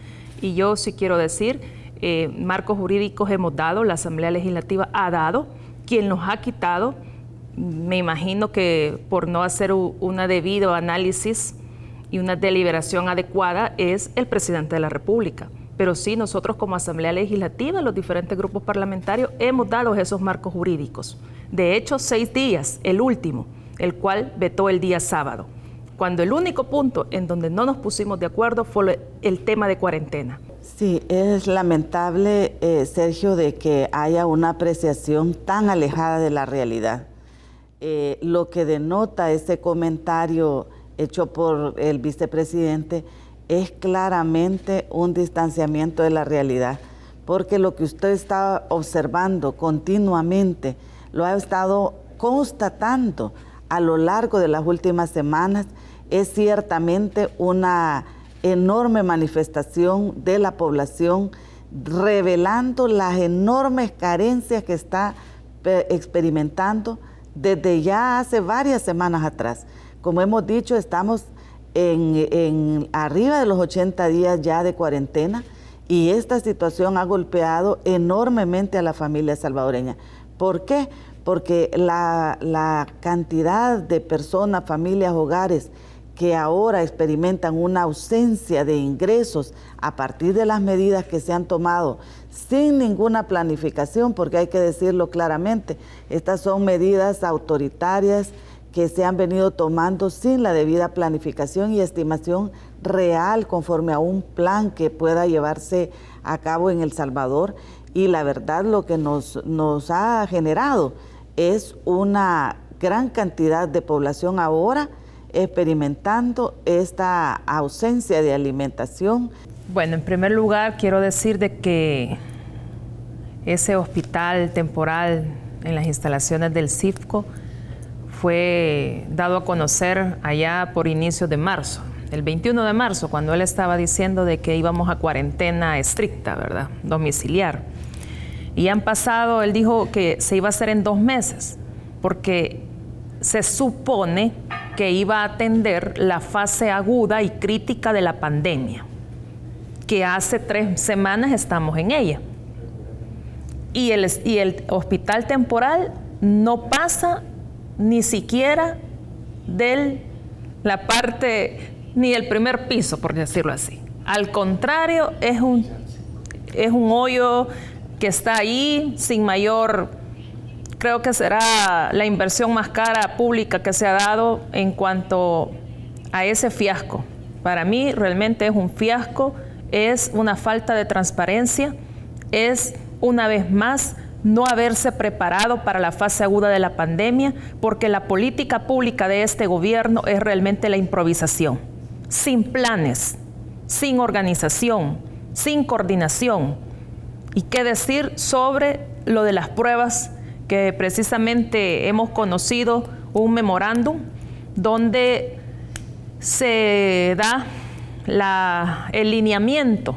Y yo sí quiero decir, marcos jurídicos hemos dado, la Asamblea Legislativa ha dado, quien nos ha quitado, me imagino que por no hacer un debido análisis y una deliberación adecuada, es el presidente de la República. Pero sí, nosotros como Asamblea Legislativa, los diferentes grupos parlamentarios, hemos dado esos marcos jurídicos. De hecho, 6 días, el último, el cual vetó el día sábado, cuando el único punto en donde no nos pusimos de acuerdo fue el tema de cuarentena. Sí, es lamentable, Sergio, de que haya una apreciación tan alejada de la realidad. Lo que denota ese comentario hecho por el vicepresidente es claramente un distanciamiento de la realidad, porque lo que usted está observando continuamente, lo ha estado constatando a lo largo de las últimas semanas, es ciertamente una enorme manifestación de la población, revelando las enormes carencias que está experimentando desde ya hace varias semanas atrás. Como hemos dicho, estamos en arriba de los 80 días ya de cuarentena y esta situación ha golpeado enormemente a la familia salvadoreña. ¿Por qué? Porque la cantidad de personas, familias, hogares que ahora experimentan una ausencia de ingresos a partir de las medidas que se han tomado sin ninguna planificación, porque hay que decirlo claramente, estas son medidas autoritarias que se han venido tomando sin la debida planificación y estimación real conforme a un plan que pueda llevarse a cabo en El Salvador. Y la verdad, lo que nos ha generado es una gran cantidad de población ahora experimentando esta ausencia de alimentación. Bueno, en primer lugar quiero decir de que ese hospital temporal en las instalaciones del CIFCO fue dado a conocer allá por inicios de marzo, el 21 de marzo, cuando él estaba diciendo de que íbamos a cuarentena estricta, ¿verdad? Domiciliar. Y han pasado, él dijo que se iba a hacer en 2 meses, porque se supone que iba a atender la fase aguda y crítica de la pandemia, que hace 3 semanas estamos en ella. Y el hospital temporal no pasa ni siquiera de la parte, ni el primer piso, por decirlo así. Al contrario, es un hoyo que está ahí sin mayor, creo que será la inversión más cara pública que se ha dado en cuanto a ese fiasco. Para mí realmente es un fiasco, es una falta de transparencia, es una vez más no haberse preparado para la fase aguda de la pandemia, porque la política pública de este gobierno es realmente la improvisación, sin planes, sin organización, sin coordinación. ¿Y qué decir sobre lo de las pruebas? Que precisamente hemos conocido un memorándum donde se da el lineamiento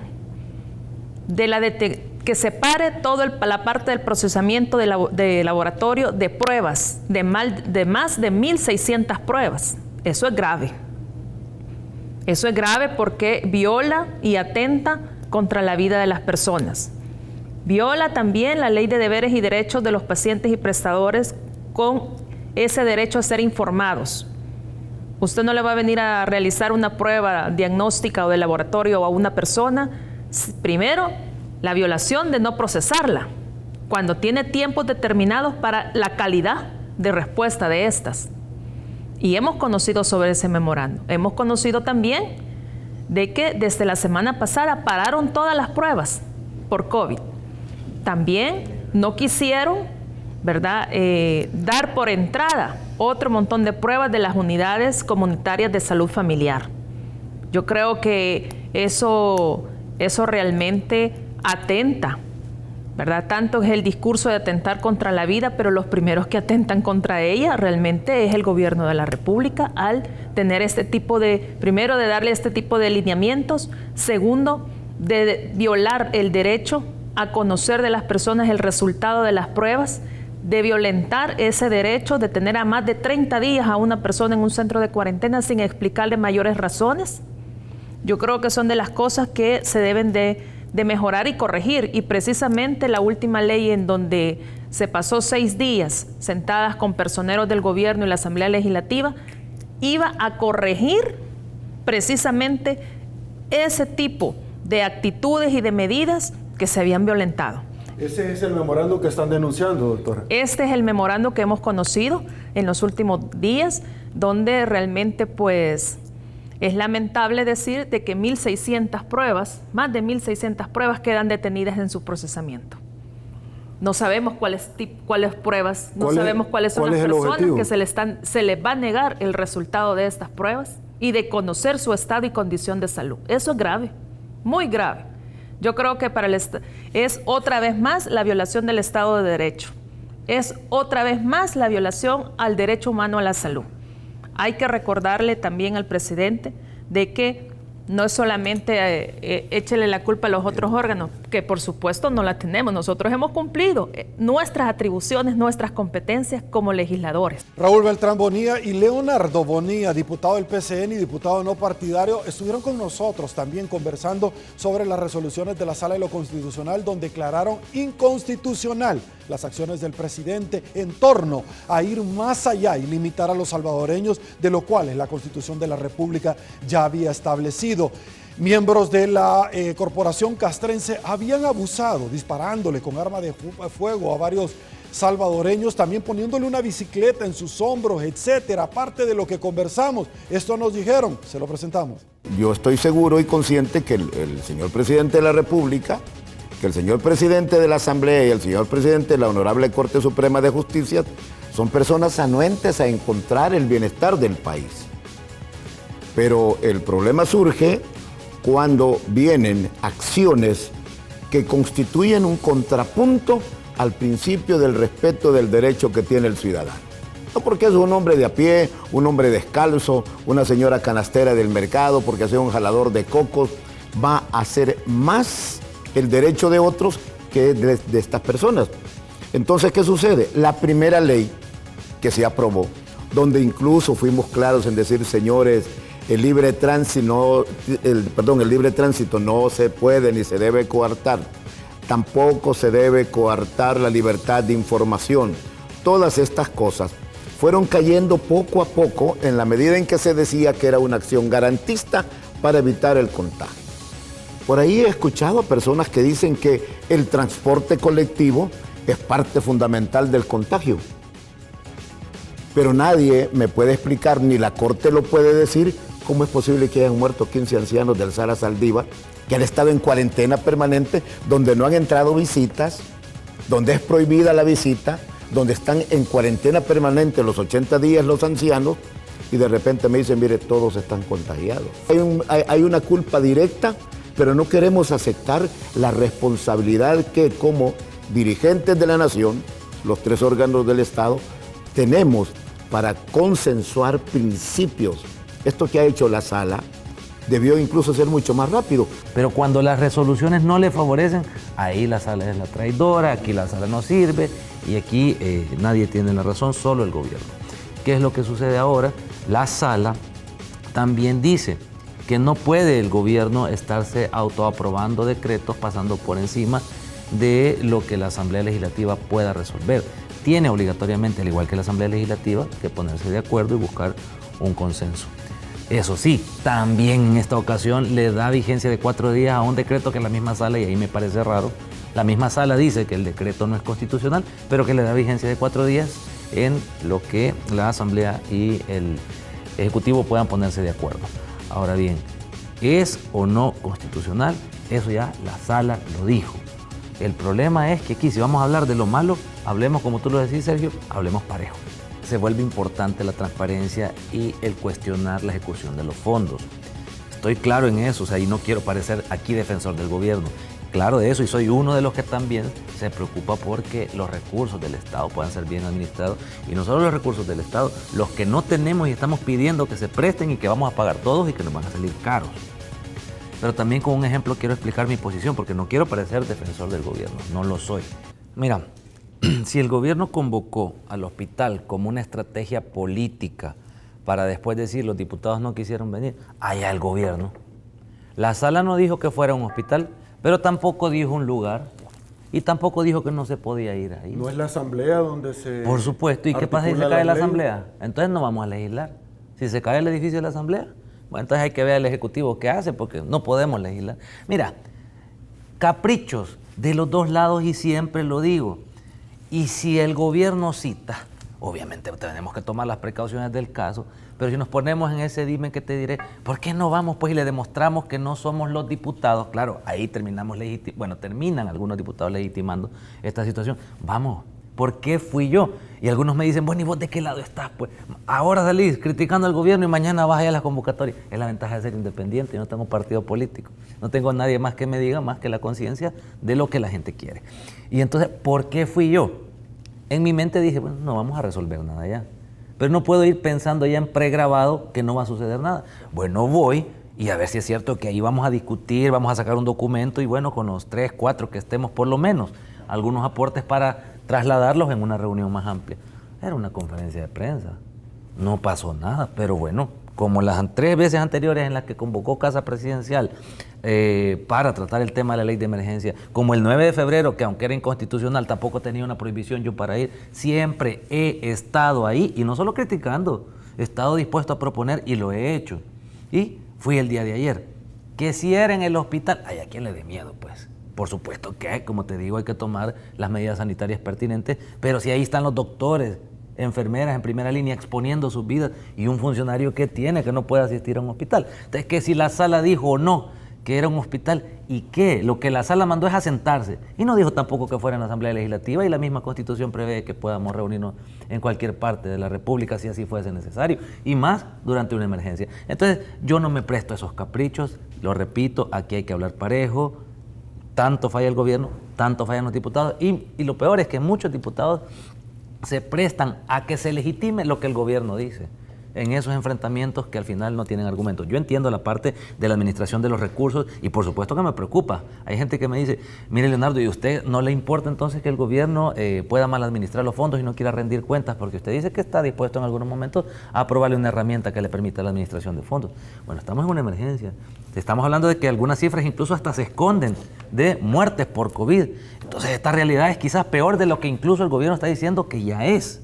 de que separe toda la parte del procesamiento de laboratorio de pruebas, de más de 1.600 pruebas. Eso es grave. Eso es grave porque viola y atenta contra la vida de las personas. Viola también la ley de deberes y derechos de los pacientes y prestadores con ese derecho a ser informados. Usted no le va a venir a realizar una prueba diagnóstica o de laboratorio a una persona, primero, la violación de no procesarla, cuando tiene tiempos determinados para la calidad de respuesta de estas. Y hemos conocido sobre ese memorando. Hemos conocido también de que desde la semana pasada pararon todas las pruebas por COVID. También no quisieron, ¿verdad?, dar por entrada otro montón de pruebas de las unidades comunitarias de salud familiar. Yo creo que eso realmente atenta, ¿verdad? Tanto es el discurso de atentar contra la vida, pero los primeros que atentan contra ella realmente es el gobierno de la República al tener este tipo de, primero, de darle este tipo de lineamientos, segundo, de violar el derecho a conocer de las personas el resultado de las pruebas, de violentar ese derecho de tener a más de 30 días a una persona en un centro de cuarentena sin explicarle mayores razones. Yo creo que son de las cosas que se deben de mejorar y corregir, y precisamente la última ley en donde se pasó 6 días sentadas con personeros del gobierno y la Asamblea Legislativa iba a corregir precisamente ese tipo de actitudes y de medidas que se habían violentado. Ese es el memorando que están denunciando, doctora. Este es el memorando que hemos conocido en los últimos días, donde realmente pues es lamentable decir de que 1.600 pruebas, más de 1.600 pruebas quedan detenidas en su procesamiento. No sabemos cuáles pruebas, no sabemos cuáles son las personas que se les va a negar el resultado de estas pruebas y de conocer su estado y condición de salud. Eso es grave, muy grave. Yo creo que es otra vez más la violación del Estado de Derecho. Es otra vez más la violación al derecho humano a la salud. Hay que recordarle también al presidente de que no es solamente échele la culpa a los otros órganos, que por supuesto no la tenemos. Nosotros hemos cumplido nuestras atribuciones, nuestras competencias como legisladores. Raúl Beltrán Bonilla y Leonardo Bonilla, diputado del PCN y diputado no partidario, estuvieron con nosotros también conversando sobre las resoluciones de la Sala de lo Constitucional, donde declararon inconstitucional las acciones del presidente en torno a ir más allá y limitar a los salvadoreños, de lo cual la Constitución de la República ya había establecido. Miembros de la corporación castrense habían abusado, disparándole con arma de fuego a varios salvadoreños, también poniéndole una bicicleta en sus hombros, etcétera. Aparte de lo que conversamos, esto nos dijeron, se lo presentamos. Yo estoy seguro y consciente que el señor presidente de la República, que el señor presidente de la Asamblea y el señor presidente de la Honorable Corte Suprema de Justicia son personas anuentes a encontrar el bienestar del país. Pero el problema surge cuando vienen acciones que constituyen un contrapunto al principio del respeto del derecho que tiene el ciudadano. No porque es un hombre de a pie, un hombre descalzo, una señora canastera del mercado, porque sea un jalador de cocos, va a ser más el derecho de otros que de estas personas. Entonces, ¿qué sucede? La primera ley que se aprobó, donde incluso fuimos claros en decir, señores, el libre tránsito no se puede ni se debe coartar. Tampoco se debe coartar la libertad de información. Todas estas cosas fueron cayendo poco a poco en la medida en que se decía que era una acción garantista para evitar el contagio. Por ahí he escuchado a personas que dicen que el transporte colectivo es parte fundamental del contagio. Pero nadie me puede explicar, ni la Corte lo puede decir, cómo es posible que hayan muerto 15 ancianos del Sara Saldívar, que han estado en cuarentena permanente, donde no han entrado visitas, donde es prohibida la visita, donde están en cuarentena permanente los 80 días los ancianos, y de repente me dicen, mire, todos están contagiados. Hay una culpa directa, pero no queremos aceptar la responsabilidad que como dirigentes de la nación, los 3 órganos del Estado, tenemos para consensuar principios. Esto que ha hecho la Sala debió incluso ser mucho más rápido. Pero cuando las resoluciones no le favorecen, ahí la Sala es la traidora, aquí la Sala no sirve y aquí nadie tiene la razón, solo el gobierno. ¿Qué es lo que sucede ahora? La Sala también dice que no puede el gobierno estarse autoaprobando decretos pasando por encima de lo que la Asamblea Legislativa pueda resolver. Tiene obligatoriamente, al igual que la Asamblea Legislativa, que ponerse de acuerdo y buscar un consenso. Eso sí, también en esta ocasión le da vigencia de 4 días a un decreto que la misma Sala, y ahí me parece raro, la misma Sala dice que el decreto no es constitucional, pero que le da vigencia de 4 días en lo que la Asamblea y el Ejecutivo puedan ponerse de acuerdo. Ahora bien, ¿es o no constitucional? Eso ya la Sala lo dijo. El problema es que aquí, si vamos a hablar de lo malo, hablemos, como tú lo decís, Sergio, hablemos parejo. Se vuelve importante la transparencia y el cuestionar la ejecución de los fondos. Estoy claro en eso, o sea, y no quiero parecer aquí defensor del gobierno. Claro de eso, y soy uno de los que también se preocupa porque los recursos del Estado puedan ser bien administrados. Y no solo los recursos del Estado, los que no tenemos y estamos pidiendo que se presten y que vamos a pagar todos y que nos van a salir caros. Pero también con un ejemplo quiero explicar mi posición, porque no quiero parecer defensor del gobierno, no lo soy. Mira, si el gobierno convocó al hospital como una estrategia política para después decir los diputados no quisieron venir, allá el gobierno. La Sala no dijo que fuera un hospital, pero tampoco dijo un lugar y tampoco dijo que no se podía ir ahí. ¿No es la Asamblea donde se... Por supuesto, ¿y qué pasa si se cae la Asamblea? Entonces no vamos a legislar. Si se cae el edificio de la Asamblea, bueno, entonces hay que ver al Ejecutivo qué hace, porque no podemos legislar. Mira, caprichos de los dos lados y siempre lo digo. Y si el gobierno cita, obviamente tenemos que tomar las precauciones del caso, pero si nos ponemos en ese dime que te diré, ¿por qué no vamos pues y le demostramos que no somos los diputados? Claro, ahí terminan algunos diputados legitimando esta situación. Vamos, ¿por qué fui yo? Y algunos me dicen, bueno, ¿y vos de qué lado estás? Pues ahora salís criticando al gobierno y mañana vas allá a las convocatorias. Es la ventaja de ser independiente, yo no tengo partido político, no tengo a nadie más que me diga más que la conciencia de lo que la gente quiere. Y entonces, ¿por qué fui yo? En mi mente dije, bueno, no vamos a resolver nada ya. Pero no puedo ir pensando ya en pregrabado que no va a suceder nada. Bueno, voy y a ver si es cierto que ahí vamos a discutir, vamos a sacar un documento y bueno, con los 3, 4 que estemos por lo menos, algunos aportes para trasladarlos en una reunión más amplia. Era una conferencia de prensa, no pasó nada, pero bueno, como las 3 veces anteriores en las que convocó Casa Presidencial para tratar el tema de la ley de emergencia, como el 9 de febrero, que aunque era inconstitucional, tampoco tenía una prohibición yo para ir, siempre he estado ahí, y no solo criticando, he estado dispuesto a proponer y lo he hecho. Y fui el día de ayer, que si era en el hospital, ay, ¿a quién le dé miedo pues? Por supuesto que, como te digo, hay que tomar las medidas sanitarias pertinentes, pero si ahí están los doctores, enfermeras en primera línea exponiendo sus vidas y un funcionario que tiene que no puede asistir a un hospital. Entonces, que si la Sala dijo o no que era un hospital, ¿y qué? Lo que la Sala mandó es asentarse. Y no dijo tampoco que fuera en la Asamblea Legislativa, y la misma Constitución prevé que podamos reunirnos en cualquier parte de la República si así fuese necesario, y más durante una emergencia. Entonces, yo no me presto a esos caprichos, lo repito, aquí hay que hablar parejo, tanto falla el gobierno, tanto fallan los diputados, y lo peor es que muchos diputados se prestan a que se legitime lo que el gobierno dice en esos enfrentamientos que al final no tienen argumentos. Yo entiendo la parte de la administración de los recursos y por supuesto que me preocupa. Hay gente que me dice, mire Leonardo, ¿y a usted no le importa entonces que el gobierno pueda mal administrar los fondos y no quiera rendir cuentas? Porque usted dice que está dispuesto en algunos momentos a aprobarle una herramienta que le permita la administración de fondos. Bueno, estamos en una emergencia. Estamos hablando de que algunas cifras incluso hasta se esconden de muertes por COVID. Entonces esta realidad es quizás peor de lo que incluso el gobierno está diciendo que ya es.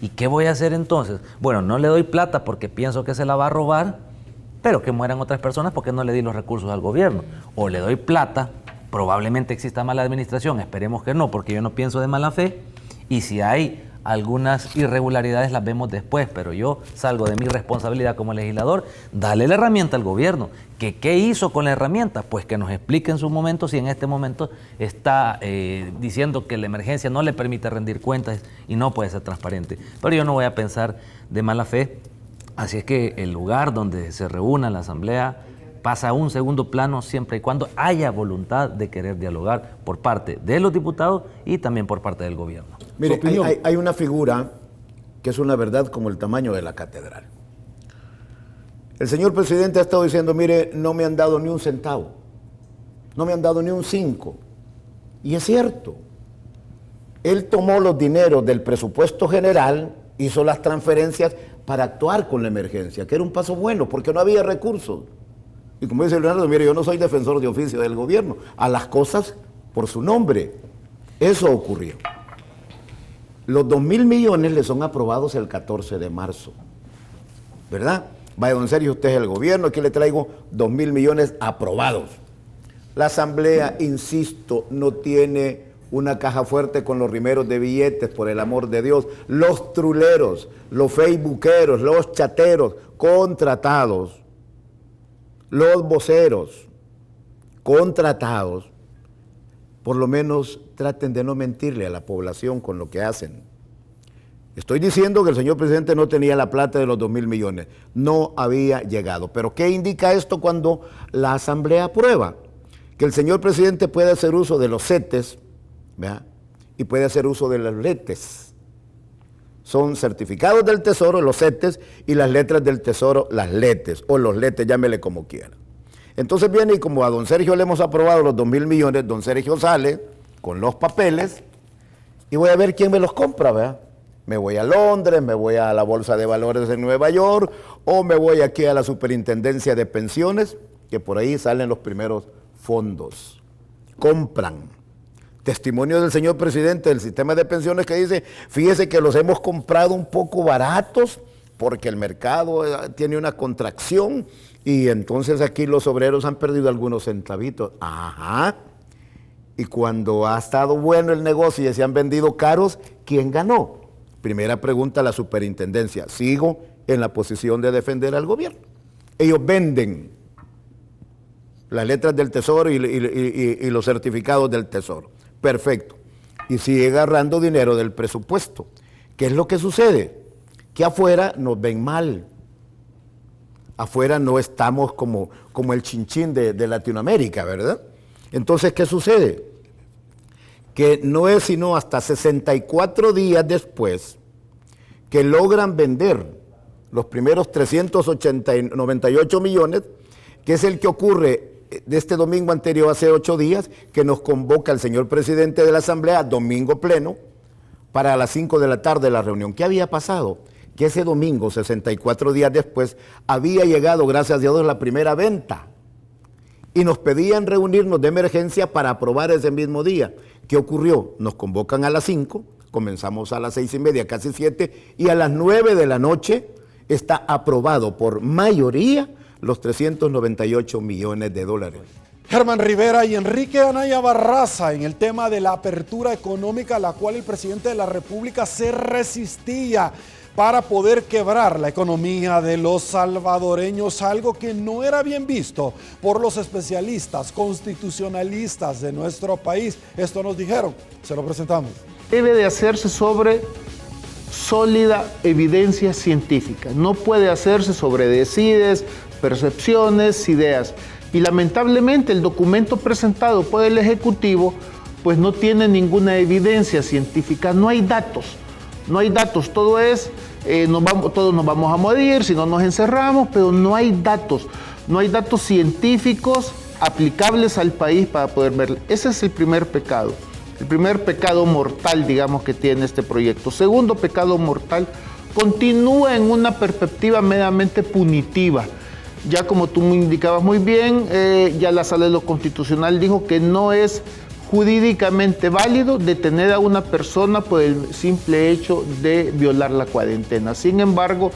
¿Y qué voy a hacer entonces? Bueno, no le doy plata porque pienso que se la va a robar, pero que mueran otras personas porque no le di los recursos al gobierno. O le doy plata, probablemente exista mala administración, esperemos que no, porque yo no pienso de mala fe, y si hay algunas irregularidades las vemos después, pero yo salgo de mi responsabilidad como legislador, dale la herramienta al gobierno. ¿Qué hizo con la herramienta? Pues que nos explique en su momento si en este momento está diciendo que la emergencia no le permite rendir cuentas y no puede ser transparente. Pero yo no voy a pensar de mala fe, así es que el lugar donde se reúna la Asamblea pasa a un segundo plano siempre y cuando haya voluntad de querer dialogar por parte de los diputados y también por parte del gobierno. Mire, hay una figura que es una verdad como el tamaño de la catedral. El señor presidente ha estado diciendo, mire, no me han dado ni un centavo, no me han dado ni un 5. Y es cierto. Él tomó los dineros del presupuesto general, hizo las transferencias para actuar con la emergencia, que era un paso bueno, porque no había recursos. Y como dice Leonardo, mire, yo no soy defensor de oficio del gobierno, a las cosas por su nombre. Eso ocurrió. Los 2.000 millones le son aprobados el 14 de marzo, ¿verdad? Vaya, don Sergio, usted es el gobierno, aquí le traigo 2.000 millones aprobados. La Asamblea, insisto, no tiene una caja fuerte con los rimeros de billetes, por el amor de Dios, los truleros, los facebookeros, los chateros, contratados, los voceros, contratados, por lo menos traten de no mentirle a la población con lo que hacen. Estoy diciendo que el señor presidente no tenía la plata de los 2.000 millones, no había llegado. Pero ¿qué indica esto cuando la Asamblea aprueba? Que el señor presidente puede hacer uso de los CETES, ¿verdad? Y puede hacer uso de los LETES. Son certificados del Tesoro, los CETES, y las letras del Tesoro, las LETES, o los LETES, llámele como quiera. Entonces viene y como a don Sergio le hemos aprobado los 2.000 millones, don Sergio sale con los papeles y voy a ver quién me los compra, ¿verdad? Me voy a Londres, me voy a la Bolsa de Valores de Nueva York, o me voy aquí a la Superintendencia de Pensiones, que por ahí salen los primeros fondos. Compran. Testimonio del señor presidente del sistema de pensiones que dice, fíjese que los hemos comprado un poco baratos porque el mercado tiene una contracción y entonces aquí los obreros han perdido algunos centavitos. Ajá. Y cuando ha estado bueno el negocio y se han vendido caros, ¿quién ganó? Primera pregunta a la superintendencia. Sigo en la posición de defender al gobierno. Ellos venden las letras del Tesoro y los certificados del Tesoro. Perfecto. Y sigue agarrando dinero del presupuesto. ¿Qué es lo que sucede? Que afuera nos ven mal. Afuera no estamos como el chinchín de Latinoamérica, ¿verdad? Entonces, ¿qué sucede? Que no es sino hasta 64 días después que logran vender los primeros 398 millones, que es el que ocurre de este domingo anterior, hace 8 días, que nos convoca el señor presidente de la Asamblea, domingo pleno, para las 5 de la tarde la reunión. ¿Qué había pasado? Que ese domingo, 64 días después, había llegado, gracias a Dios, la primera venta. Y nos pedían reunirnos de emergencia para aprobar ese mismo día. ¿Qué ocurrió? Nos convocan a las 5, comenzamos a las 6:30, casi 7, y a las 9 de la noche está aprobado por mayoría los 398 millones de dólares. Germán Rivera y Enrique Anaya Barraza en el tema de la apertura económica a la cual el presidente de la República se resistía para poder quebrar la economía de los salvadoreños, algo que no era bien visto por los especialistas constitucionalistas de nuestro país. Esto nos dijeron, se lo presentamos. Debe de hacerse sobre sólida evidencia científica, no puede hacerse sobre decides, percepciones, ideas. Y lamentablemente el documento presentado por el Ejecutivo pues no tiene ninguna evidencia científica, no hay datos, todo es, todos nos vamos a morir si no nos encerramos, pero no hay datos científicos aplicables al país para poder verlo. Ese es el primer pecado mortal, digamos, que tiene este proyecto. Segundo pecado mortal, continúa en una perspectiva meramente punitiva. Ya como tú me indicabas muy bien, ya la Sala de lo Constitucional dijo que no es jurídicamente válido detener a una persona por el simple hecho de violar la cuarentena. Sin embargo,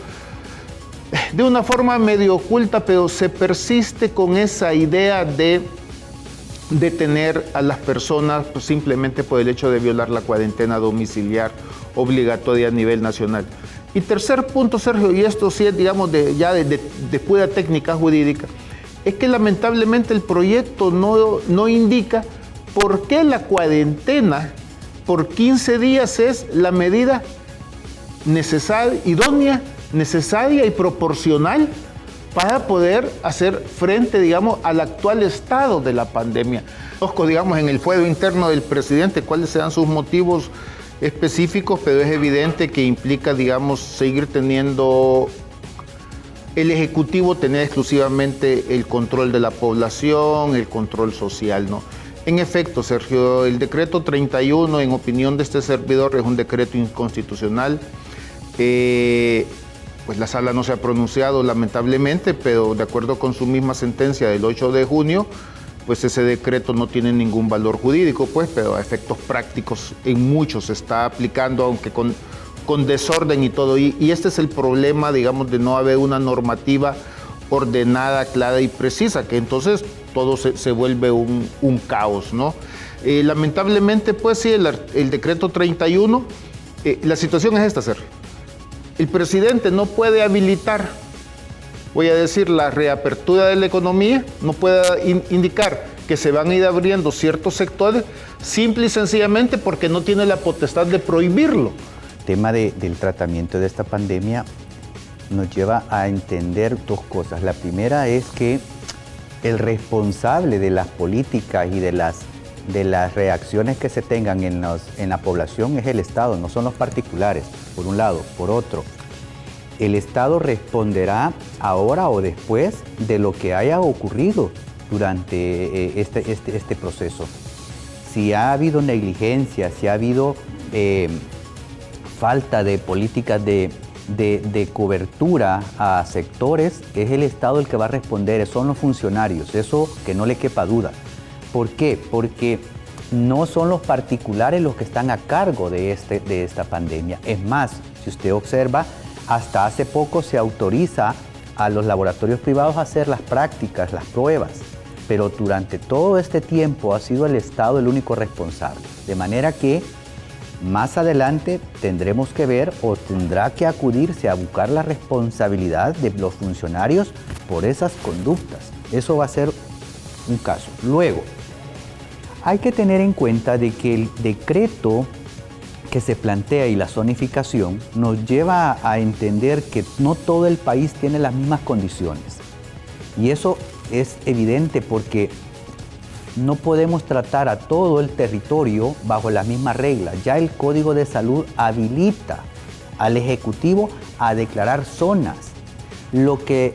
de una forma medio oculta, pero se persiste con esa idea de detener a las personas pues, simplemente por el hecho de violar la cuarentena domiciliar obligatoria a nivel nacional. Y tercer punto, Sergio, y esto sí es, digamos, de pura técnica jurídica, es que lamentablemente el proyecto no indica por qué la cuarentena por 15 días es la medida necesaria, idónea, necesaria y proporcional para poder hacer frente, digamos, al actual estado de la pandemia. Digamos, en el fuero interno del presidente, cuáles sean sus motivos específicos, pero es evidente que implica, digamos, seguir teniendo el Ejecutivo, tener exclusivamente el control de la población, el control social, ¿no? En efecto, Sergio, el decreto 31, en opinión de este servidor, es un decreto inconstitucional. Pues la sala no se ha pronunciado, lamentablemente, pero de acuerdo con su misma sentencia del 8 de junio, pues ese decreto no tiene ningún valor jurídico, pues, pero a efectos prácticos en muchos se está aplicando, aunque con desorden y todo. Y este es el problema, digamos, de no haber una normativa ordenada, clara y precisa, que entonces todo se vuelve un caos, ¿no? Lamentablemente, pues sí, el decreto 31, la situación es esta, Sergio. El presidente no puede habilitar, voy a decir, la reapertura de la economía, no puede indicar que se van a ir abriendo ciertos sectores, simple y sencillamente porque no tiene la potestad de prohibirlo. El tema del tratamiento de esta pandemia nos lleva a entender dos cosas. La primera es que el responsable de las políticas y de las reacciones que se tengan en la población es el Estado, no son los particulares, por un lado. Por otro, el Estado responderá ahora o después de lo que haya ocurrido durante este proceso. Si ha habido negligencia, si ha habido falta de políticas de cobertura a sectores, es el Estado el que va a responder, son los funcionarios, eso que no le quepa duda. ¿Por qué? Porque no son los particulares los que están a cargo de esta pandemia. Es más, si usted observa, hasta hace poco se autoriza a los laboratorios privados a hacer las prácticas, las pruebas, pero durante todo este tiempo ha sido el Estado el único responsable. De manera que más adelante tendremos que ver o tendrá que acudirse a buscar la responsabilidad de los funcionarios por esas conductas. Eso va a ser un caso. Luego, hay que tener en cuenta de que el decreto que se plantea y la zonificación nos lleva a entender que no todo el país tiene las mismas condiciones. Y eso es evidente porque no podemos tratar a todo el territorio bajo las mismas reglas. Ya el Código de Salud habilita al Ejecutivo a declarar zonas. Lo que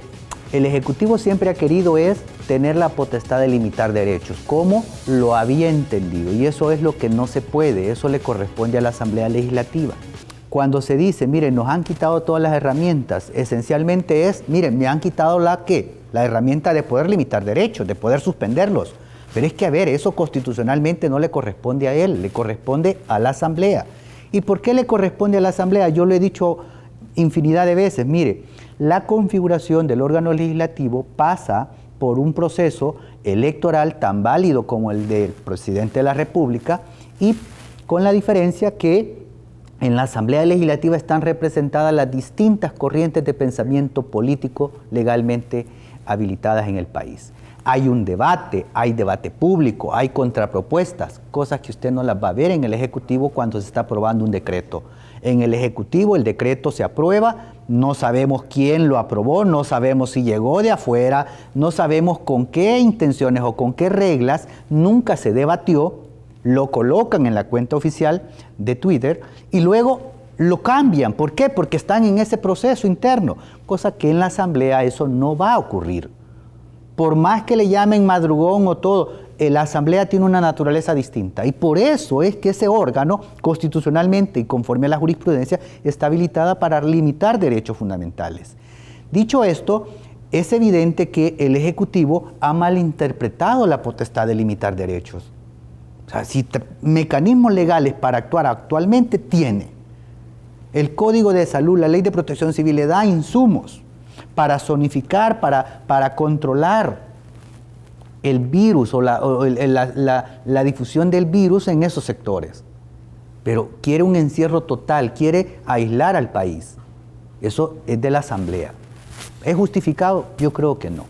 el Ejecutivo siempre ha querido es tener la potestad de limitar derechos, como lo había entendido, y eso es lo que no se puede, eso le corresponde a la Asamblea Legislativa. Cuando se dice, miren, nos han quitado todas las herramientas, esencialmente es, miren, me han quitado la herramienta de poder limitar derechos, de poder suspenderlos. Pero es que, a ver, eso constitucionalmente no le corresponde a él, le corresponde a la Asamblea. ¿Y por qué le corresponde a la Asamblea? Yo lo he dicho infinidad de veces, mire, la configuración del órgano legislativo pasa por un proceso electoral tan válido como el del presidente de la República, y con la diferencia que en la Asamblea Legislativa están representadas las distintas corrientes de pensamiento político legalmente habilitadas en el país. Hay un debate, hay debate público, hay contrapropuestas, cosas que usted no las va a ver en el Ejecutivo cuando se está aprobando un decreto. En el Ejecutivo el decreto se aprueba, no sabemos quién lo aprobó, no sabemos si llegó de afuera, no sabemos con qué intenciones o con qué reglas, nunca se debatió, lo colocan en la cuenta oficial de Twitter y luego lo cambian. ¿Por qué? Porque están en ese proceso interno, cosa que en la Asamblea eso no va a ocurrir. Por más que le llamen madrugón o todo, la Asamblea tiene una naturaleza distinta y por eso es que ese órgano constitucionalmente y conforme a la jurisprudencia está habilitada para limitar derechos fundamentales. Dicho esto, es evidente que el Ejecutivo ha malinterpretado la potestad de limitar derechos. O sea, si mecanismos legales para actuar actualmente tiene. El Código de Salud, la Ley de Protección Civil le da insumos para zonificar, para controlar el virus o la difusión del virus en esos sectores. Pero quiere un encierro total, quiere aislar al país. Eso es de la Asamblea. ¿Es justificado? Yo creo que no.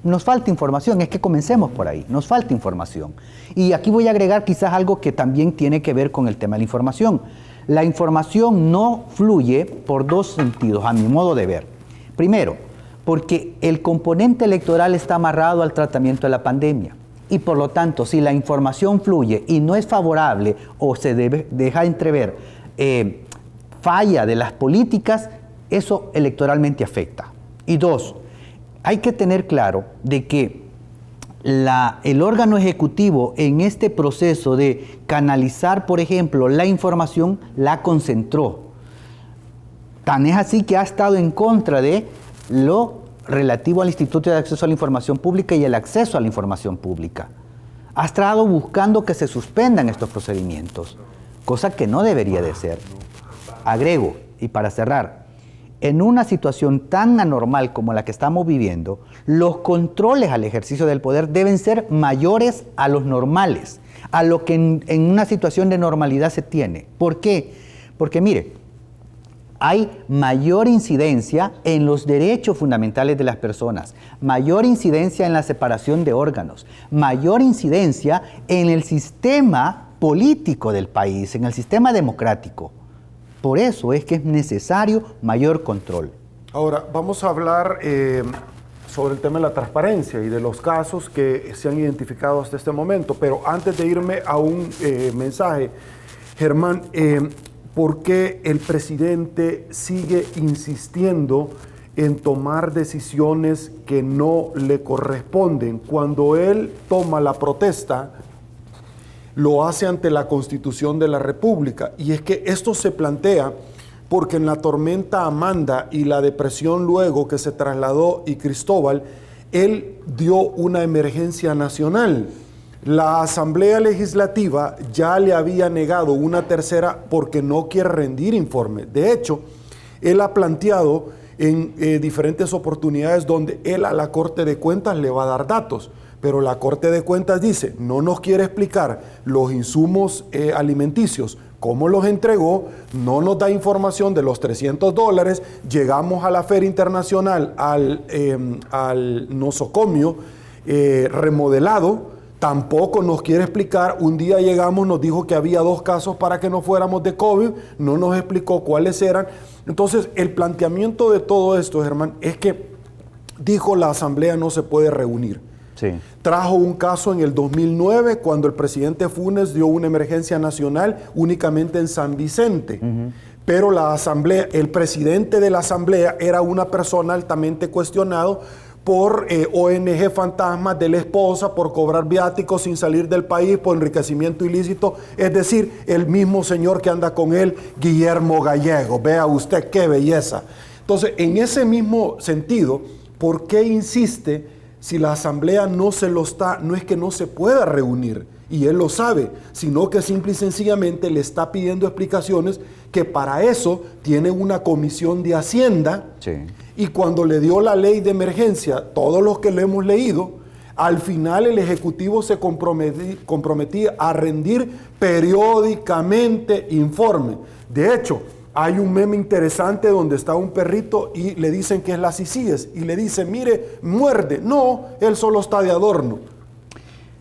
Nos falta información, es que comencemos por ahí, nos falta información. Y aquí voy a agregar quizás algo que también tiene que ver con el tema de la información. La información no fluye por dos sentidos, a mi modo de ver. Primero, porque el componente electoral está amarrado al tratamiento de la pandemia. Y por lo tanto, si la información fluye y no es favorable o se deja entrever falla de las políticas, eso electoralmente afecta. Y dos, hay que tener claro de que el órgano ejecutivo en este proceso de canalizar, por ejemplo, la información, la concentró. Tan es así que ha estado en contra de lo relativo al Instituto de Acceso a la Información Pública y el acceso a la información pública. Ha estado buscando que se suspendan estos procedimientos, cosa que no debería de ser. Agrego, y para cerrar, en una situación tan anormal como la que estamos viviendo, los controles al ejercicio del poder deben ser mayores a los normales, a lo que en una situación de normalidad se tiene. ¿Por qué? Porque mire, hay mayor incidencia en los derechos fundamentales de las personas, mayor incidencia en la separación de órganos, mayor incidencia en el sistema político del país, en el sistema democrático. Por eso es que es necesario mayor control. Ahora, vamos a hablar sobre el tema de la transparencia y de los casos que se han identificado hasta este momento. Pero antes de irme a un mensaje, Germán, ¿por qué el presidente sigue insistiendo en tomar decisiones que no le corresponden? Cuando él toma la protesta, lo hace ante la Constitución de la República. Y es que esto se plantea porque en la tormenta Amanda y la depresión luego que se trasladó y Cristóbal, él dio una emergencia nacional. La Asamblea Legislativa ya le había negado una tercera porque no quiere rendir informe. De hecho, él ha planteado en diferentes oportunidades donde él a la Corte de Cuentas le va a dar datos. Pero la Corte de Cuentas dice, no nos quiere explicar los insumos alimenticios, cómo los entregó, no nos da información de los $300, llegamos a la Feria Internacional, al nosocomio remodelado, tampoco nos quiere explicar. Un día llegamos, nos dijo que había 2 casos para que no fuéramos de COVID, no nos explicó cuáles eran. Entonces, el planteamiento de todo esto, Germán, es que dijo la Asamblea no se puede reunir. Sí. Trajo un caso en el 2009 cuando el presidente Funes dio una emergencia nacional únicamente en San Vicente. Pero la Asamblea, el presidente de la Asamblea era una persona altamente cuestionado por ONG fantasmas de la esposa, por cobrar viáticos sin salir del país, por enriquecimiento ilícito, es decir, el mismo señor que anda con él, Guillermo Gallego. Vea usted qué belleza. Entonces, en ese mismo sentido, ¿por qué insiste? Si la Asamblea no es que no se pueda reunir, y él lo sabe, sino que simple y sencillamente le está pidiendo explicaciones que para eso tiene una comisión de Hacienda. Sí. Y cuando le dio la ley de emergencia, todos los que le hemos leído, al final el Ejecutivo se comprometía a rendir periódicamente informe. De hecho, hay un meme interesante donde está un perrito y le dicen que es la CICIES y le dicen, mire, muerde. No, él solo está de adorno.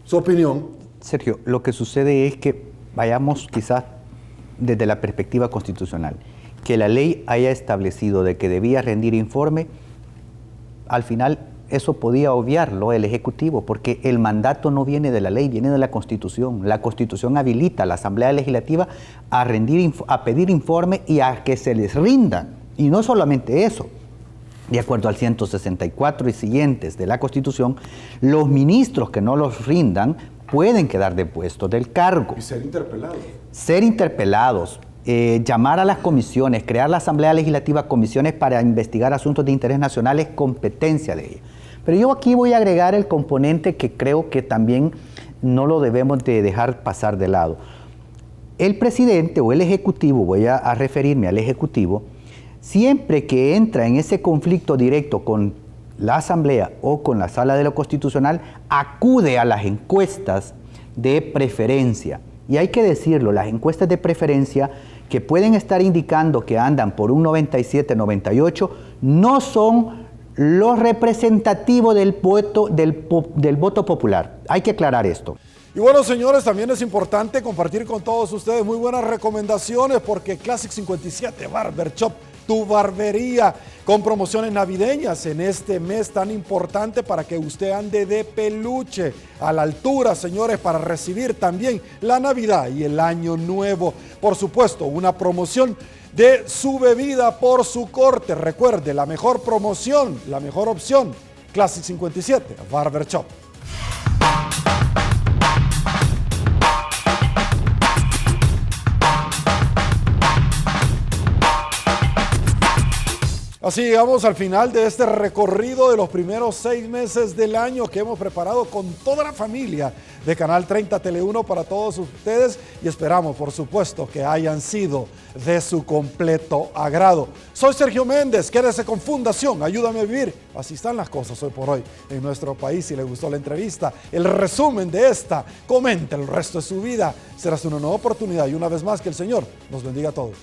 ¿Su opinión? Sergio, lo que sucede es que vayamos quizás desde la perspectiva constitucional. Que la ley haya establecido de que debía rendir informe, al final eso podía obviarlo el Ejecutivo, porque el mandato no viene de la ley, viene de la Constitución. La Constitución habilita a la Asamblea Legislativa a pedir informe y a que se les rindan. Y no solamente eso, de acuerdo al 164 y siguientes de la Constitución, los ministros que no los rindan pueden quedar depuestos del cargo. Y ser interpelados. Ser interpelados. Llamar a las comisiones, crear la Asamblea Legislativa comisiones para investigar asuntos de interés nacional es competencia de ella. Pero yo aquí voy a agregar el componente que creo que también no lo debemos de dejar pasar de lado. El presidente o el Ejecutivo, voy a referirme al Ejecutivo, siempre que entra en ese conflicto directo con la Asamblea o con la Sala de lo Constitucional, acude a las encuestas de preferencia. Y hay que decirlo, las encuestas de preferencia que pueden estar indicando que andan por un 97, 98, no son los representativos del voto popular. Hay que aclarar esto. Y bueno, señores, también es importante compartir con todos ustedes muy buenas recomendaciones porque Classic 57 Barber Shop, tu barbería, con promociones navideñas en este mes tan importante para que usted ande de peluche a la altura, señores, para recibir también la Navidad y el Año Nuevo. Por supuesto, una promoción de su bebida por su corte. Recuerde, la mejor promoción, la mejor opción, Classic 57 Barber Shop. Así llegamos al final de este recorrido de los primeros 6 meses del año que hemos preparado con toda la familia de Canal 30 Tele1 para todos ustedes y esperamos, por supuesto, que hayan sido de su completo agrado. Soy Sergio Méndez, quédese con Fundación Ayúdame a Vivir. Así están las cosas hoy por hoy en nuestro país. Si le gustó la entrevista, el resumen de esta, comente el resto de su vida. Será una nueva oportunidad y una vez más que el Señor nos bendiga a todos.